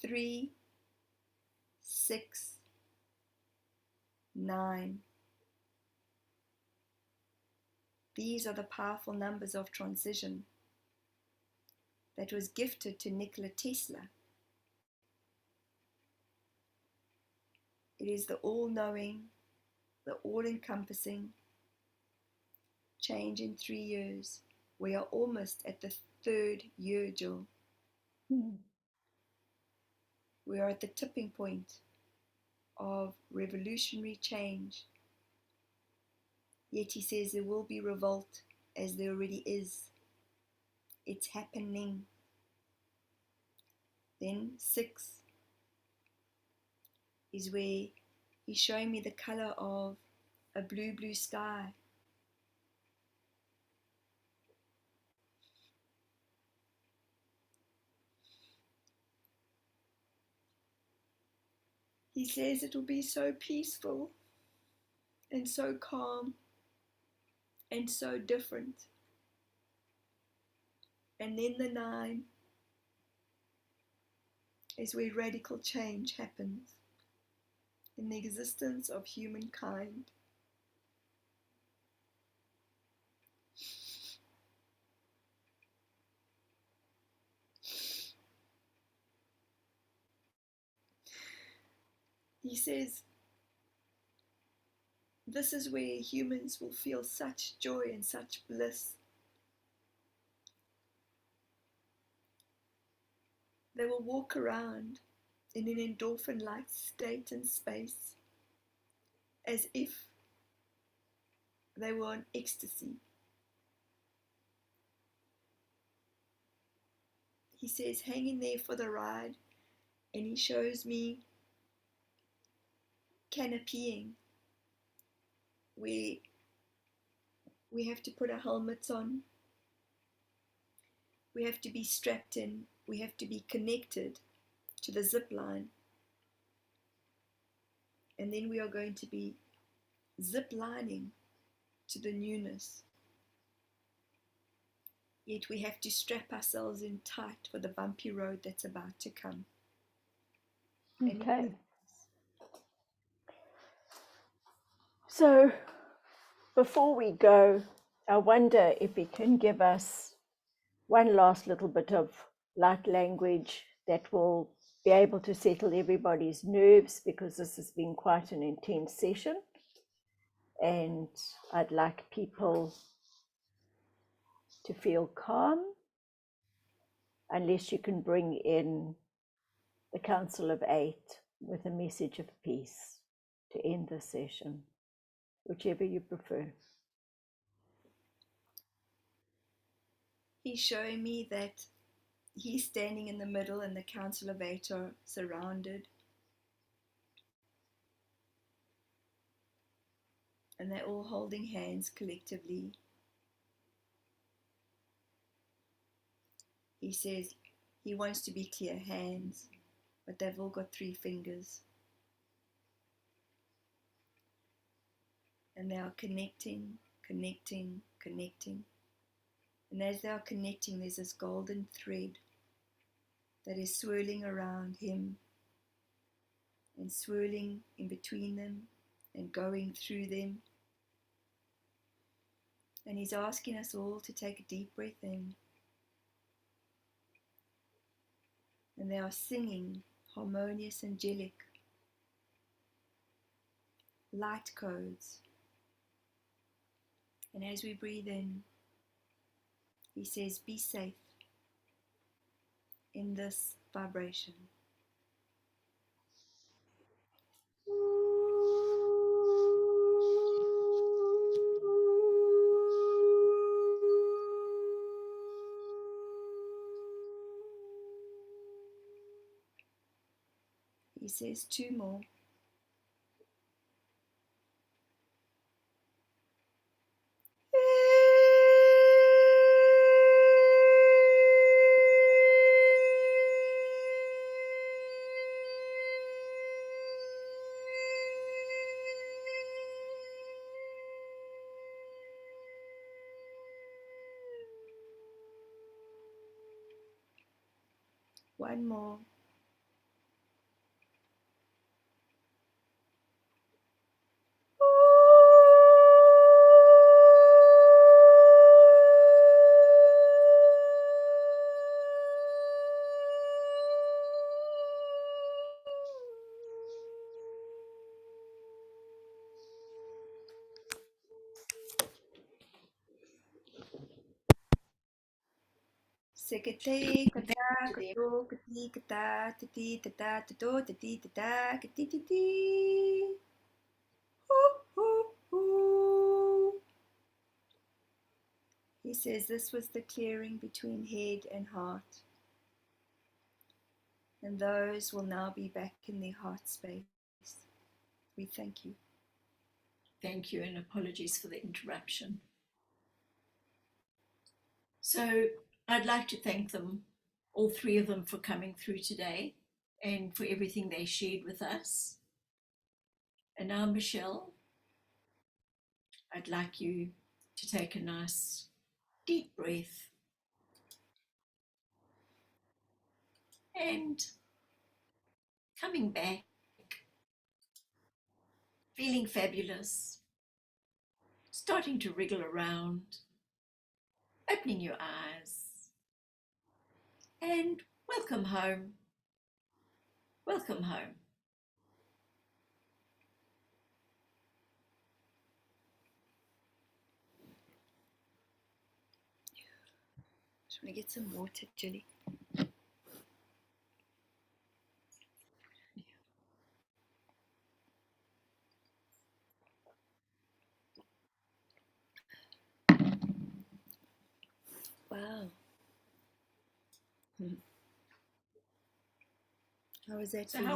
3, 6, 9. These are the powerful numbers of transition that was gifted to Nikola Tesla. It is the all-knowing, the all-encompassing change in 3 years. We are almost at the 3rd year, Jill. We are at the tipping point of revolutionary change. Yet he says there will be revolt, as there already is. It's happening. Then 6 is where he's showing me the color of a blue, blue sky. He says it will be so peaceful and so calm and so different. And then the 9 is where radical change happens in the existence of humankind. He says this is where humans will feel such joy and such bliss. They will walk around in an endorphin-like state and space as if they were on ecstasy. He says, hang in there for the ride, and he shows me canopying, where we have to put our helmets on, we have to be strapped in, we have to be connected to the zip line, and then we are going to be zip lining to the newness. Yet we have to strap ourselves in tight for the bumpy road that's about to come. Okay. So before we go, I wonder if he can give us one last little bit of light language that will be able to settle everybody's nerves, because this has been quite an intense session. And I'd like people to feel calm, unless you can bring in the Council of 8 with a message of peace to end the session, whichever you prefer. He's showing me that he's standing in the middle and the Council of 8 are surrounded. And they're all holding hands collectively. He says he wants to be clear hands, but they've all got 3 fingers. And they are connecting, connecting, connecting. And as they are connecting, there's this golden thread that is swirling around him and swirling in between them and going through them. And he's asking us all to take a deep breath in. And they are singing harmonious, angelic light codes. And as we breathe in, he says, be safe in this vibration. He says 2 more. One more. Sekete Thank kata you to them. kato kati kata tati tata tato tati tata kati titi. He says this was the clearing between head and heart, and those will now be back in their heart space. We thank you. Thank you, and apologies for the interruption. So I'd like to thank them, all three of them, for coming through today and for everything they shared with us. And now, Michelle, I'd like you to take a nice deep breath and coming back, feeling fabulous, starting to wriggle around, opening your eyes, and welcome home. Welcome home. Just want to get some water, Julie. Wow. How was that So for you?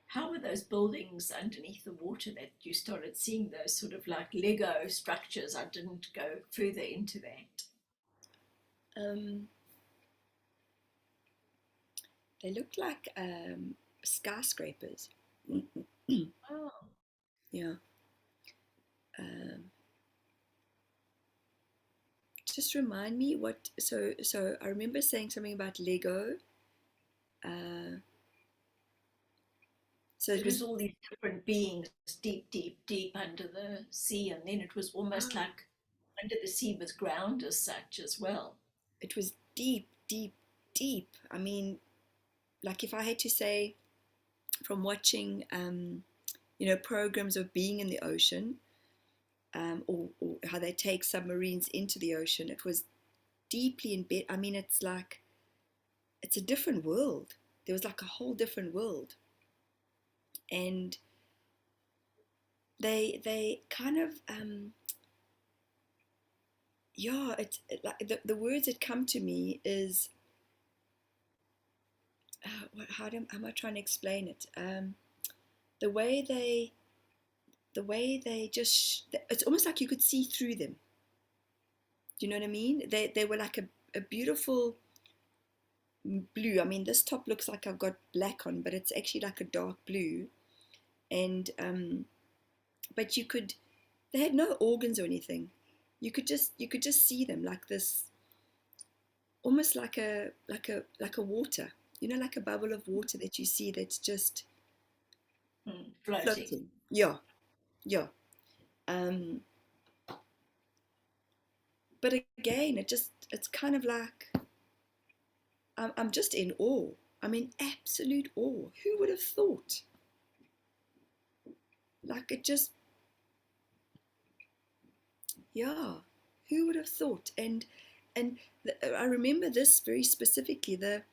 how were those buildings underneath the water that you started seeing, those sort of like Lego structures? I didn't go further into that. They looked like skyscrapers. Oh, Yeah. Um, just remind me what. So I remember saying something about Lego. Uh, so it it was was. all these different beings deep, deep, deep under the sea, and then it was almost Ah, like under the sea with ground as such as well. it was deep, deep, deep. I mean, like if I had to say, from watching, programs of being in the ocean, or how they take submarines into the ocean, it was deeply in bed. I mean, it's like it's a different world. There was like a whole different world, and they kind of yeah. Like the words that come to me is how am I trying to explain it? The way they just it's almost like you could see through them. Do you know what I mean? They were like a beautiful blue. I mean, this top looks like I've got black on, but it's actually like a dark blue. And but they had no organs or anything. You could just see them like this, almost like a water. Like a bubble of water that you see that's just Floating. floating. Yeah, yeah. Um, but again, it's kind of like I'm just in awe. I'm in absolute awe. Who would have thought? Like it just, yeah. Who would have thought? And I remember this very specifically. The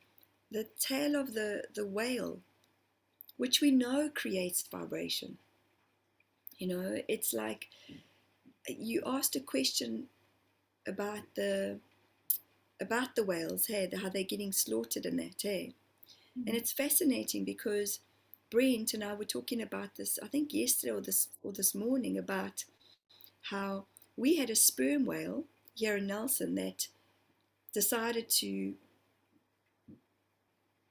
tail of the whale, which we know creates vibration. It's like you asked a question about the whales, hey, how they're getting slaughtered and that, hey. And Mm. it's fascinating because Brent and I were talking about this, I think yesterday or this morning, about how we had a sperm whale here in Nelson that decided to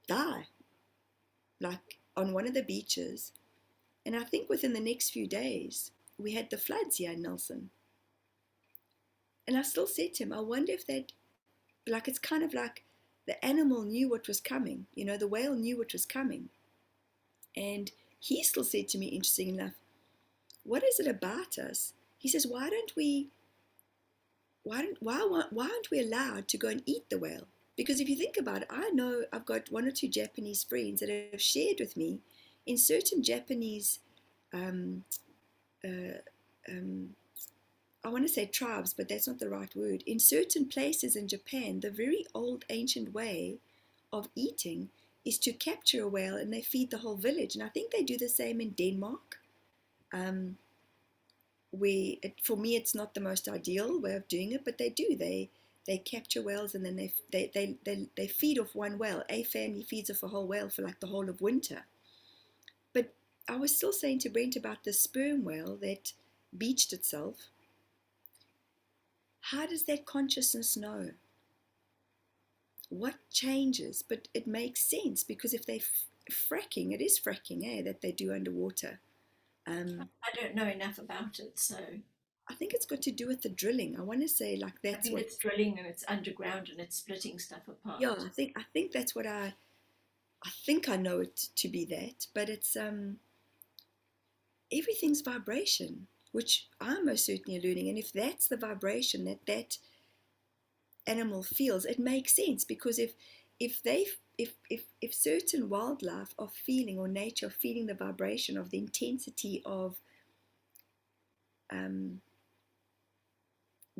die, like on one of the beaches. And I think within the next few days, we had the floods here in Nelson. And I still said to him, I wonder if that, like, it's kind of like the animal knew what was coming, the whale knew what was coming. And he still said to me, interesting enough, what is it about us? He says, why aren't we allowed to go and eat the whale? Because if you think about it, I know I've got one or two Japanese friends that have shared with me in certain Japanese, um, uh, um, I want to say tribes, but that's not the right word. In certain places in Japan, the very old ancient way of eating is to capture a whale and they feed the whole village. And I think they do the same in Denmark. Um, for me, it's not the most ideal way of doing it, but they do. They capture whales and then they feed off one whale. A family feeds off a whole whale for like the whole of winter. But I was still saying to Brent about the sperm whale that beached itself. How does that consciousness know? What changes? But it makes sense because if they fracking, it is fracking, that they do underwater. I don't know enough about it, so I think it's got to do with the drilling. I want to say like I that's think what. it's drilling and it's underground and it's splitting stuff Yeah, apart. I think that's what I think I know it to be that, but it's everything's vibration, which I'm most certainly learning. And if that's the vibration that animal feels, it makes sense because if they if certain wildlife are feeling or nature are feeling the vibration of the intensity of um,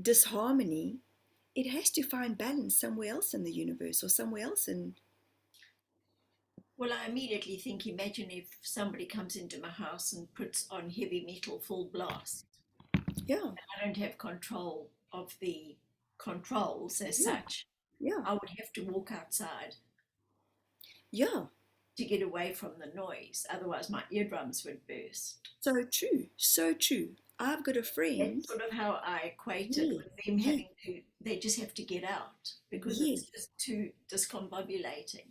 disharmony, it has to find balance somewhere else in the universe or somewhere else in. Well, I immediately think, imagine if somebody comes into my house and puts on heavy metal full blast. Yeah, I don't have control of the controls as yeah, such. yeah, I would have to walk outside yeah. to get away from the noise, otherwise, my eardrums would burst. So true, so true. I've got a friend. That's sort of how I equate it Yeah, with them yeah, having to, they just have to get out because it's yes. just too discombobulating.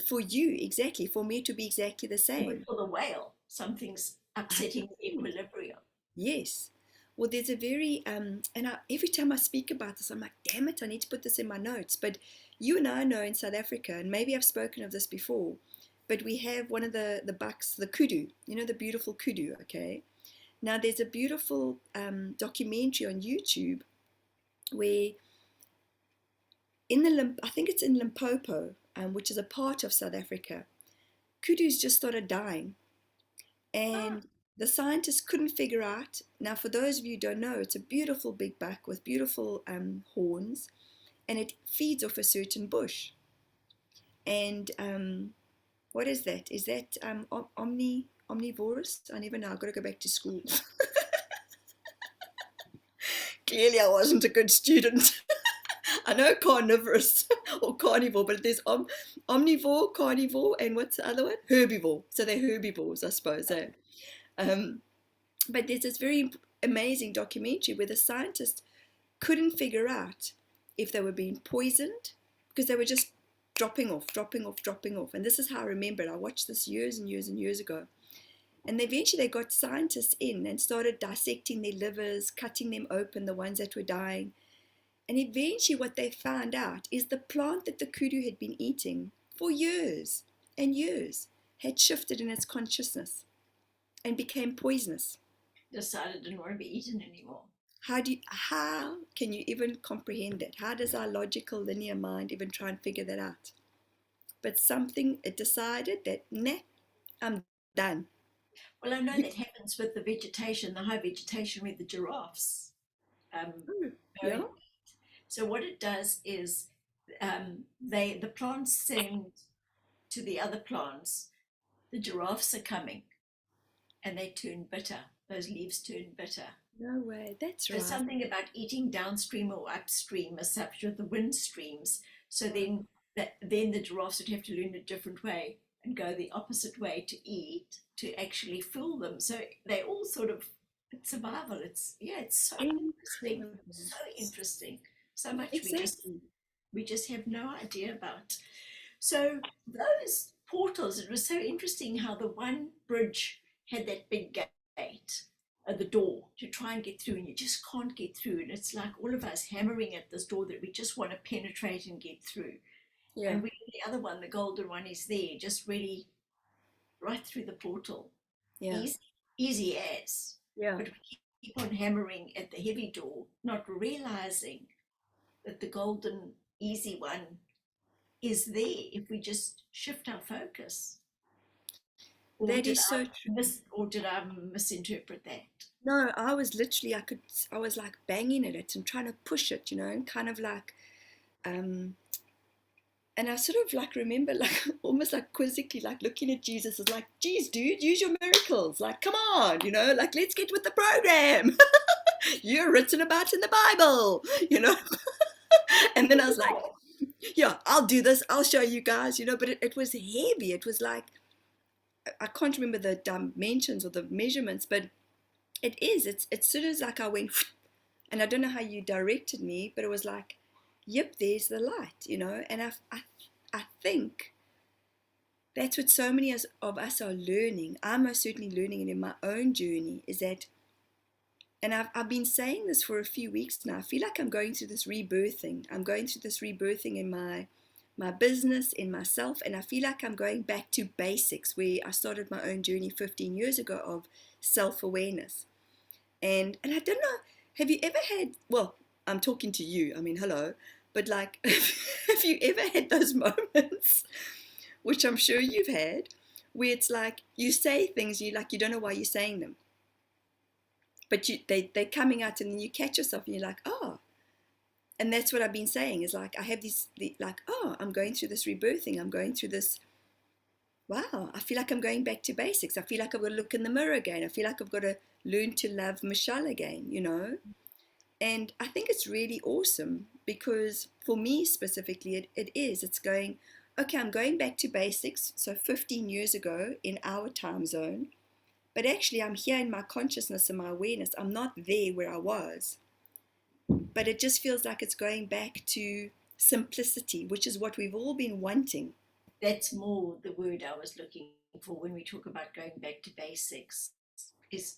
For you, exactly. For me to be exactly the But same. for the whale, something's upsetting the 100%. equilibrium. Yes. Well, there's a very, and every time I speak about this, I'm like, damn it, I need to put this in my notes. But you and I know in South Africa, and maybe I've spoken of this before, but we have one of the bucks, the kudu, the beautiful kudu, okay? Now, there's a beautiful documentary on YouTube where I think it's in Limpopo, which is a part of South Africa, kudus just started dying. Ah, And the scientists couldn't figure out. Now, for those of you who don't know, it's a beautiful big buck with beautiful horns, and it feeds off a certain bush. And what is that? Is that omnivorous? I never know. I've got to go back to school. Clearly, I wasn't a good student. I know carnivorous or carnivore, but there's omnivore, carnivore, and what's the other one? Herbivore. So they're herbivores, I suppose. Um, but there's this very amazing documentary where the scientists couldn't figure out if they were being poisoned because they were just dropping off, dropping off, dropping off. And this is how I remember it. I watched this years and years and years ago. And eventually they got scientists in and started dissecting their livers, cutting them open, the ones that were dying. And eventually what they found out is the plant that the kudu had been eating for years and years had shifted in its consciousness and became poisonous. decided didn't want to be eaten anymore. How can you even comprehend that? How does our logical linear mind even try and figure that out? But something, it decided that, nah, I'm done. Well, I know that happens with the vegetation, the high vegetation where the giraffes um, go Yeah, and eat. So what it does is the plants send to the other plants, the giraffes are coming, and they turn bitter. Those leaves turn bitter. no way, that's There's right. something about eating downstream or upstream as such with the wind streams. So then the giraffes would have to learn a different way. and go the opposite way to eat to actually fool them. So they all sort of, it's survival. It's so interesting, Incredible. so interesting. So much Exactly. we just have no idea about. So those portals, it was so interesting how the one bridge had that big gate at the door to try and get through, and you just can't get through. And it's like all of us hammering at this door that we just want to penetrate and get through. Yeah. And the other one, the golden one, is there, just really right through the portal. Yeah. Easy, easy as. Yeah. But we keep on hammering at the heavy door, not realizing that the golden, easy one is there if we just shift our focus. That is so true. Or did I misinterpret that? No, I was literally, I was like banging at it and trying to push it, and kind of like, um, and I sort of like remember like almost like quizzically like looking at Jesus as like, geez, dude, use your miracles. Like, come on, like let's get with the program. You're written about in the Bible. And then I was like, yeah, I'll do this. I'll show you guys, but it was heavy. It was like, I can't remember the dimensions or the measurements, but it's sort of like I went, and I don't know how you directed me, but it was like, yep, there's the light, and I think that's what so many of us are learning. I'm most certainly learning it in my own journey, is that, and I've been saying this for a few weeks now, I feel like I'm going through this rebirthing. I'm going through this rebirthing in my business, in myself, and I feel like I'm going back to basics where I started my own journey 15 years ago of self-awareness. And I don't know, have you ever had, well, I'm talking to you, I mean, hello, but like, have you ever had those moments, which I'm sure you've had, where it's like you say things, you don't know why you're saying them, but they're coming out, and then you catch yourself and you're like, oh. And that's what I've been saying, is like, I have like, oh, I'm going through this rebirthing, I'm going through this, wow, I feel like I'm going back to basics. I feel like I've got to look in the mirror again. I feel like I've got to learn to love Michelle again, And I think it's really awesome, because for me specifically, it's going, okay, I'm going back to basics. So 15 years ago in our time zone, but actually I'm here in my consciousness and my awareness. I'm not there where I was, but it just feels like it's going back to simplicity, which is what we've all been wanting. That's more the word I was looking for when we talk about going back to basics, is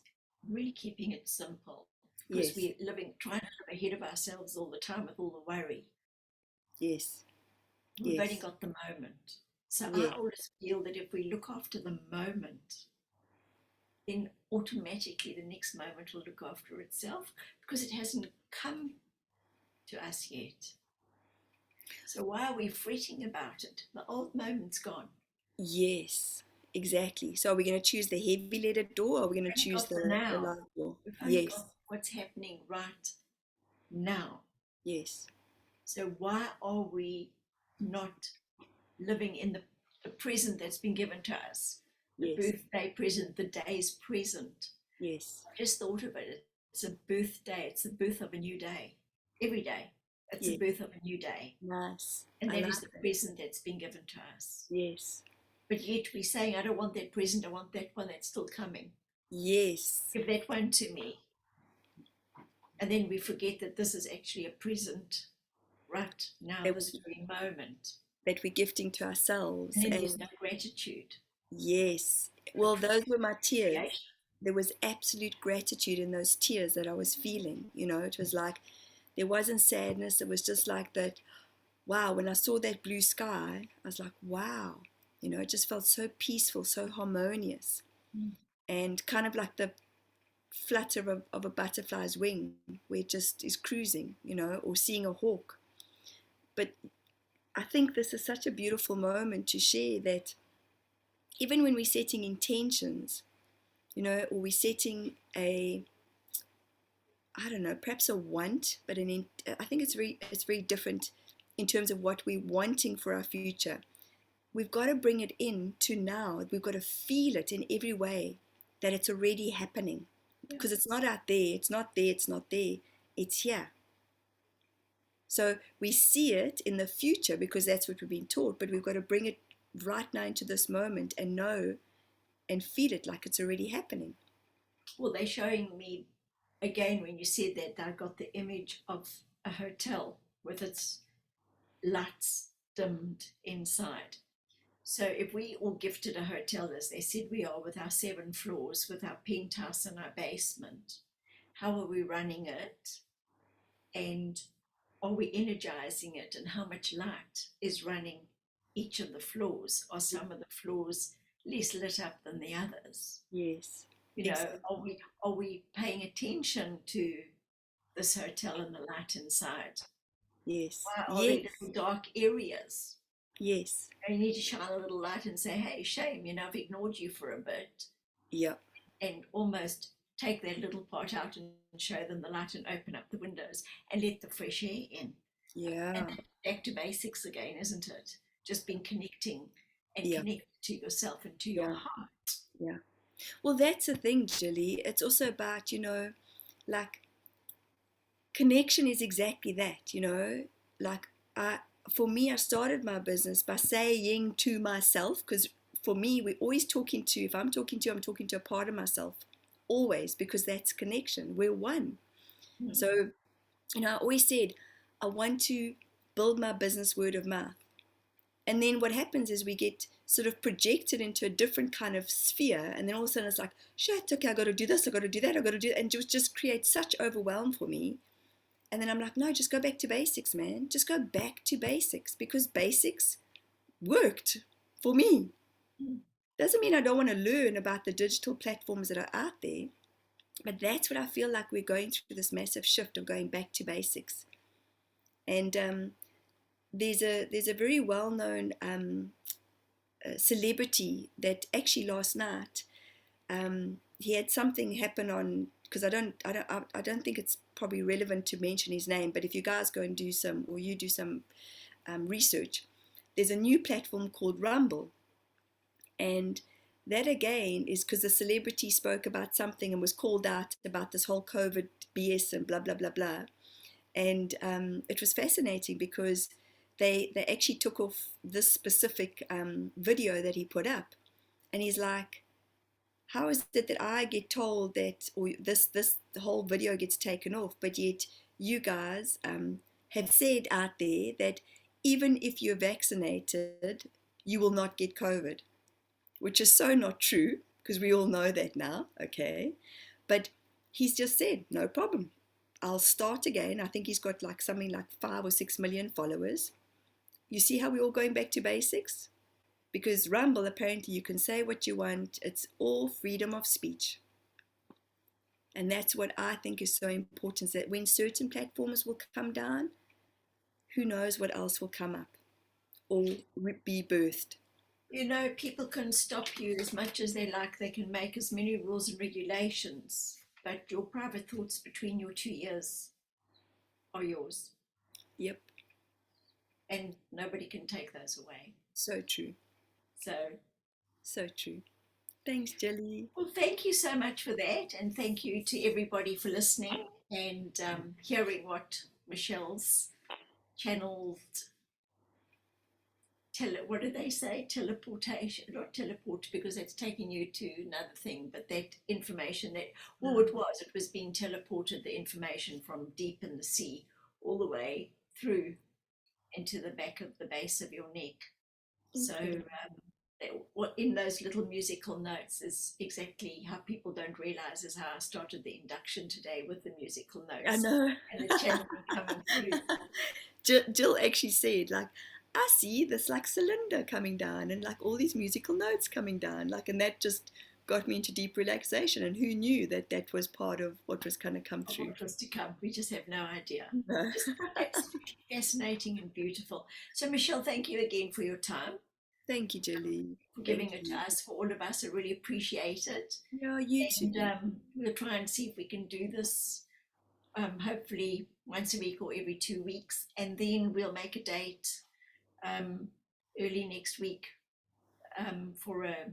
really keeping it simple. Because Yes, we're trying to live ahead of ourselves all the time with all the worry. yes, We've only yes, got the moment. So I yes. always feel that if we look after the moment, then automatically the next moment will look after itself, because it hasn't come to us yet. So why are we fretting about it? The old moment's gone. Yes, exactly. So are we going to choose the heavy leaded door, or are we going We've to only choose got the the now. light door? We've only Yes, got what's happening right now. yes, So why are we not living in the present that's been given to us? The yes, birthday present, the day's present. yes, I just thought of it. It's a birthday. It's the birth of a new day. Every day, it's the yes. birth of a new day. Nice. And I that like is the that. present that's been given to us. Yes, But yet we're saying, I don't want that present. I want that one that's still coming. yes. Give that one to me. And then we forget that this is actually a present right now, That, this very moment. that we're gifting to ourselves. And then there's And no gratitude, yes, no well, those were my tears. appreciation. There was absolute gratitude in those tears that I was feeling. It was like there wasn't sadness. It was just like that. Wow, when I saw that blue sky, I was like, wow. It just felt so peaceful, so harmonious, Mm. and kind of like the flutter of a butterfly's wing, where it just is cruising, or seeing a hawk. But I think this is such a beautiful moment to share, that even when we're setting intentions, or we're setting I don't know, perhaps a want, but I think it's very different in terms of what we're wanting for our future. We've got to bring it in to now. We've got to feel it in every way, that it's already happening, Yeah. because it's not out there. It's not there. It's not there. It's here. So we see it in the future because that's what we've been taught, but we've got to bring it right now into this moment and know and feel it like it's already happening. Well, they're showing me again when you said that, I got the image of a hotel with its lights dimmed inside. So if we all gifted a hotel, as they said we are, with our 7 floors, with our penthouse and our basement, how are we running it? And are we energizing it? And how much light is running each of the floors? Are some of the floors less lit up than the others? Yes. You know, Exactly. are we paying attention to this hotel and the light inside? Yes. Why are there Yes. little dark areas? Yes. You need to shine a little light and say, hey, shame, I've ignored you for a bit, Yeah. and almost take that little part out and show them the light and open up the windows and let the fresh air in. Yeah. And back to basics again, isn't it? Just being connecting and Yeah. connect to yourself and to your Yeah. heart. Yeah. Well, that's the thing, Julie. It's also about, like connection is exactly that, like I, for me, I started my business by saying to myself, because for me, we're always talking to, if I'm talking to, I'm talking to a part of myself, always, because that's connection. We're one. Hmm. So, I always said, I want to build my business word of mouth. And then what happens is we get sort of projected into a different kind of sphere. And then all of a sudden it's like, shit, okay, I got to do this, I got to do that, I got to do that. And just creates such overwhelm for me. And then I'm like, no, just go back to basics, man. Just go back to basics, because basics worked for me. Hmm. Doesn't mean I don't want to learn about the digital platforms that are out there, but that's what I feel like we're going through, this massive shift of going back to basics. And there's a very well-known celebrity that actually last night he had something happen on, because I don't think it's probably relevant to mention his name, but if you guys go and do some, or you do some research, there's a new platform called Rumble, and that again is because the celebrity spoke about something and was called out about this whole COVID BS and blah blah blah blah, and it was fascinating because they actually took off this specific video that he put up, and he's like, how is it that I get told that, or this the whole video gets taken off, but yet you guys have said out there that even if you're vaccinated, you will not get COVID, which is so not true, because we all know that now, okay? But he's just said, no problem. I'll start again. I think he's got like something like 5 or 6 million followers. You see how we're all going back to basics? Because Rumble, apparently you can say what you want. It's all freedom of speech. And that's what I think is so important, that when certain platforms will come down, who knows what else will come up or be birthed. People can stop you as much as they like. They can make as many rules and regulations, but your private thoughts between your 2 ears are yours, Yep, and nobody can take those away. so true. So, So true. Thanks, Jelly. well, thank you so much for that, and thank you to everybody for listening and hearing what Michelle's channeled what did they say? Teleportation, not teleport, because that's taking you to another thing, but that information that, well, it was being teleported, the information from deep in the sea all the way through into the back of the base of your neck. So, what in those little musical notes is exactly how people don't realize is how I started the induction today, with the musical notes. I know. And the channeling coming through. Jill actually said, like, I see this like cylinder coming down and like all these musical notes coming down, like, and that just got me into deep relaxation. And who knew that that was part of what was going to come through? What was to come? We just have no idea. No. Just absolutely fascinating and beautiful. So, Michelle, thank you again for your time, Thank you, Julie. for giving Thank it you. to us, for all of us. I really appreciate it. Yeah, you too. And we'll try and see if we can do this hopefully once a week or every 2 weeks. And then we'll make a date early next week for a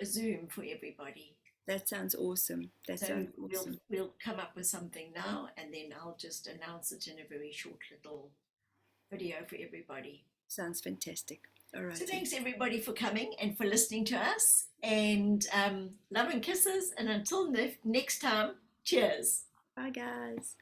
Zoom for everybody. That sounds awesome. That sounds awesome. We'll come up with something now, and then I'll just announce it in a very short little video for everybody. Sounds fantastic. All right. So thanks everybody for coming and for listening to us. And love and kisses. And until next time, cheers. Bye, guys.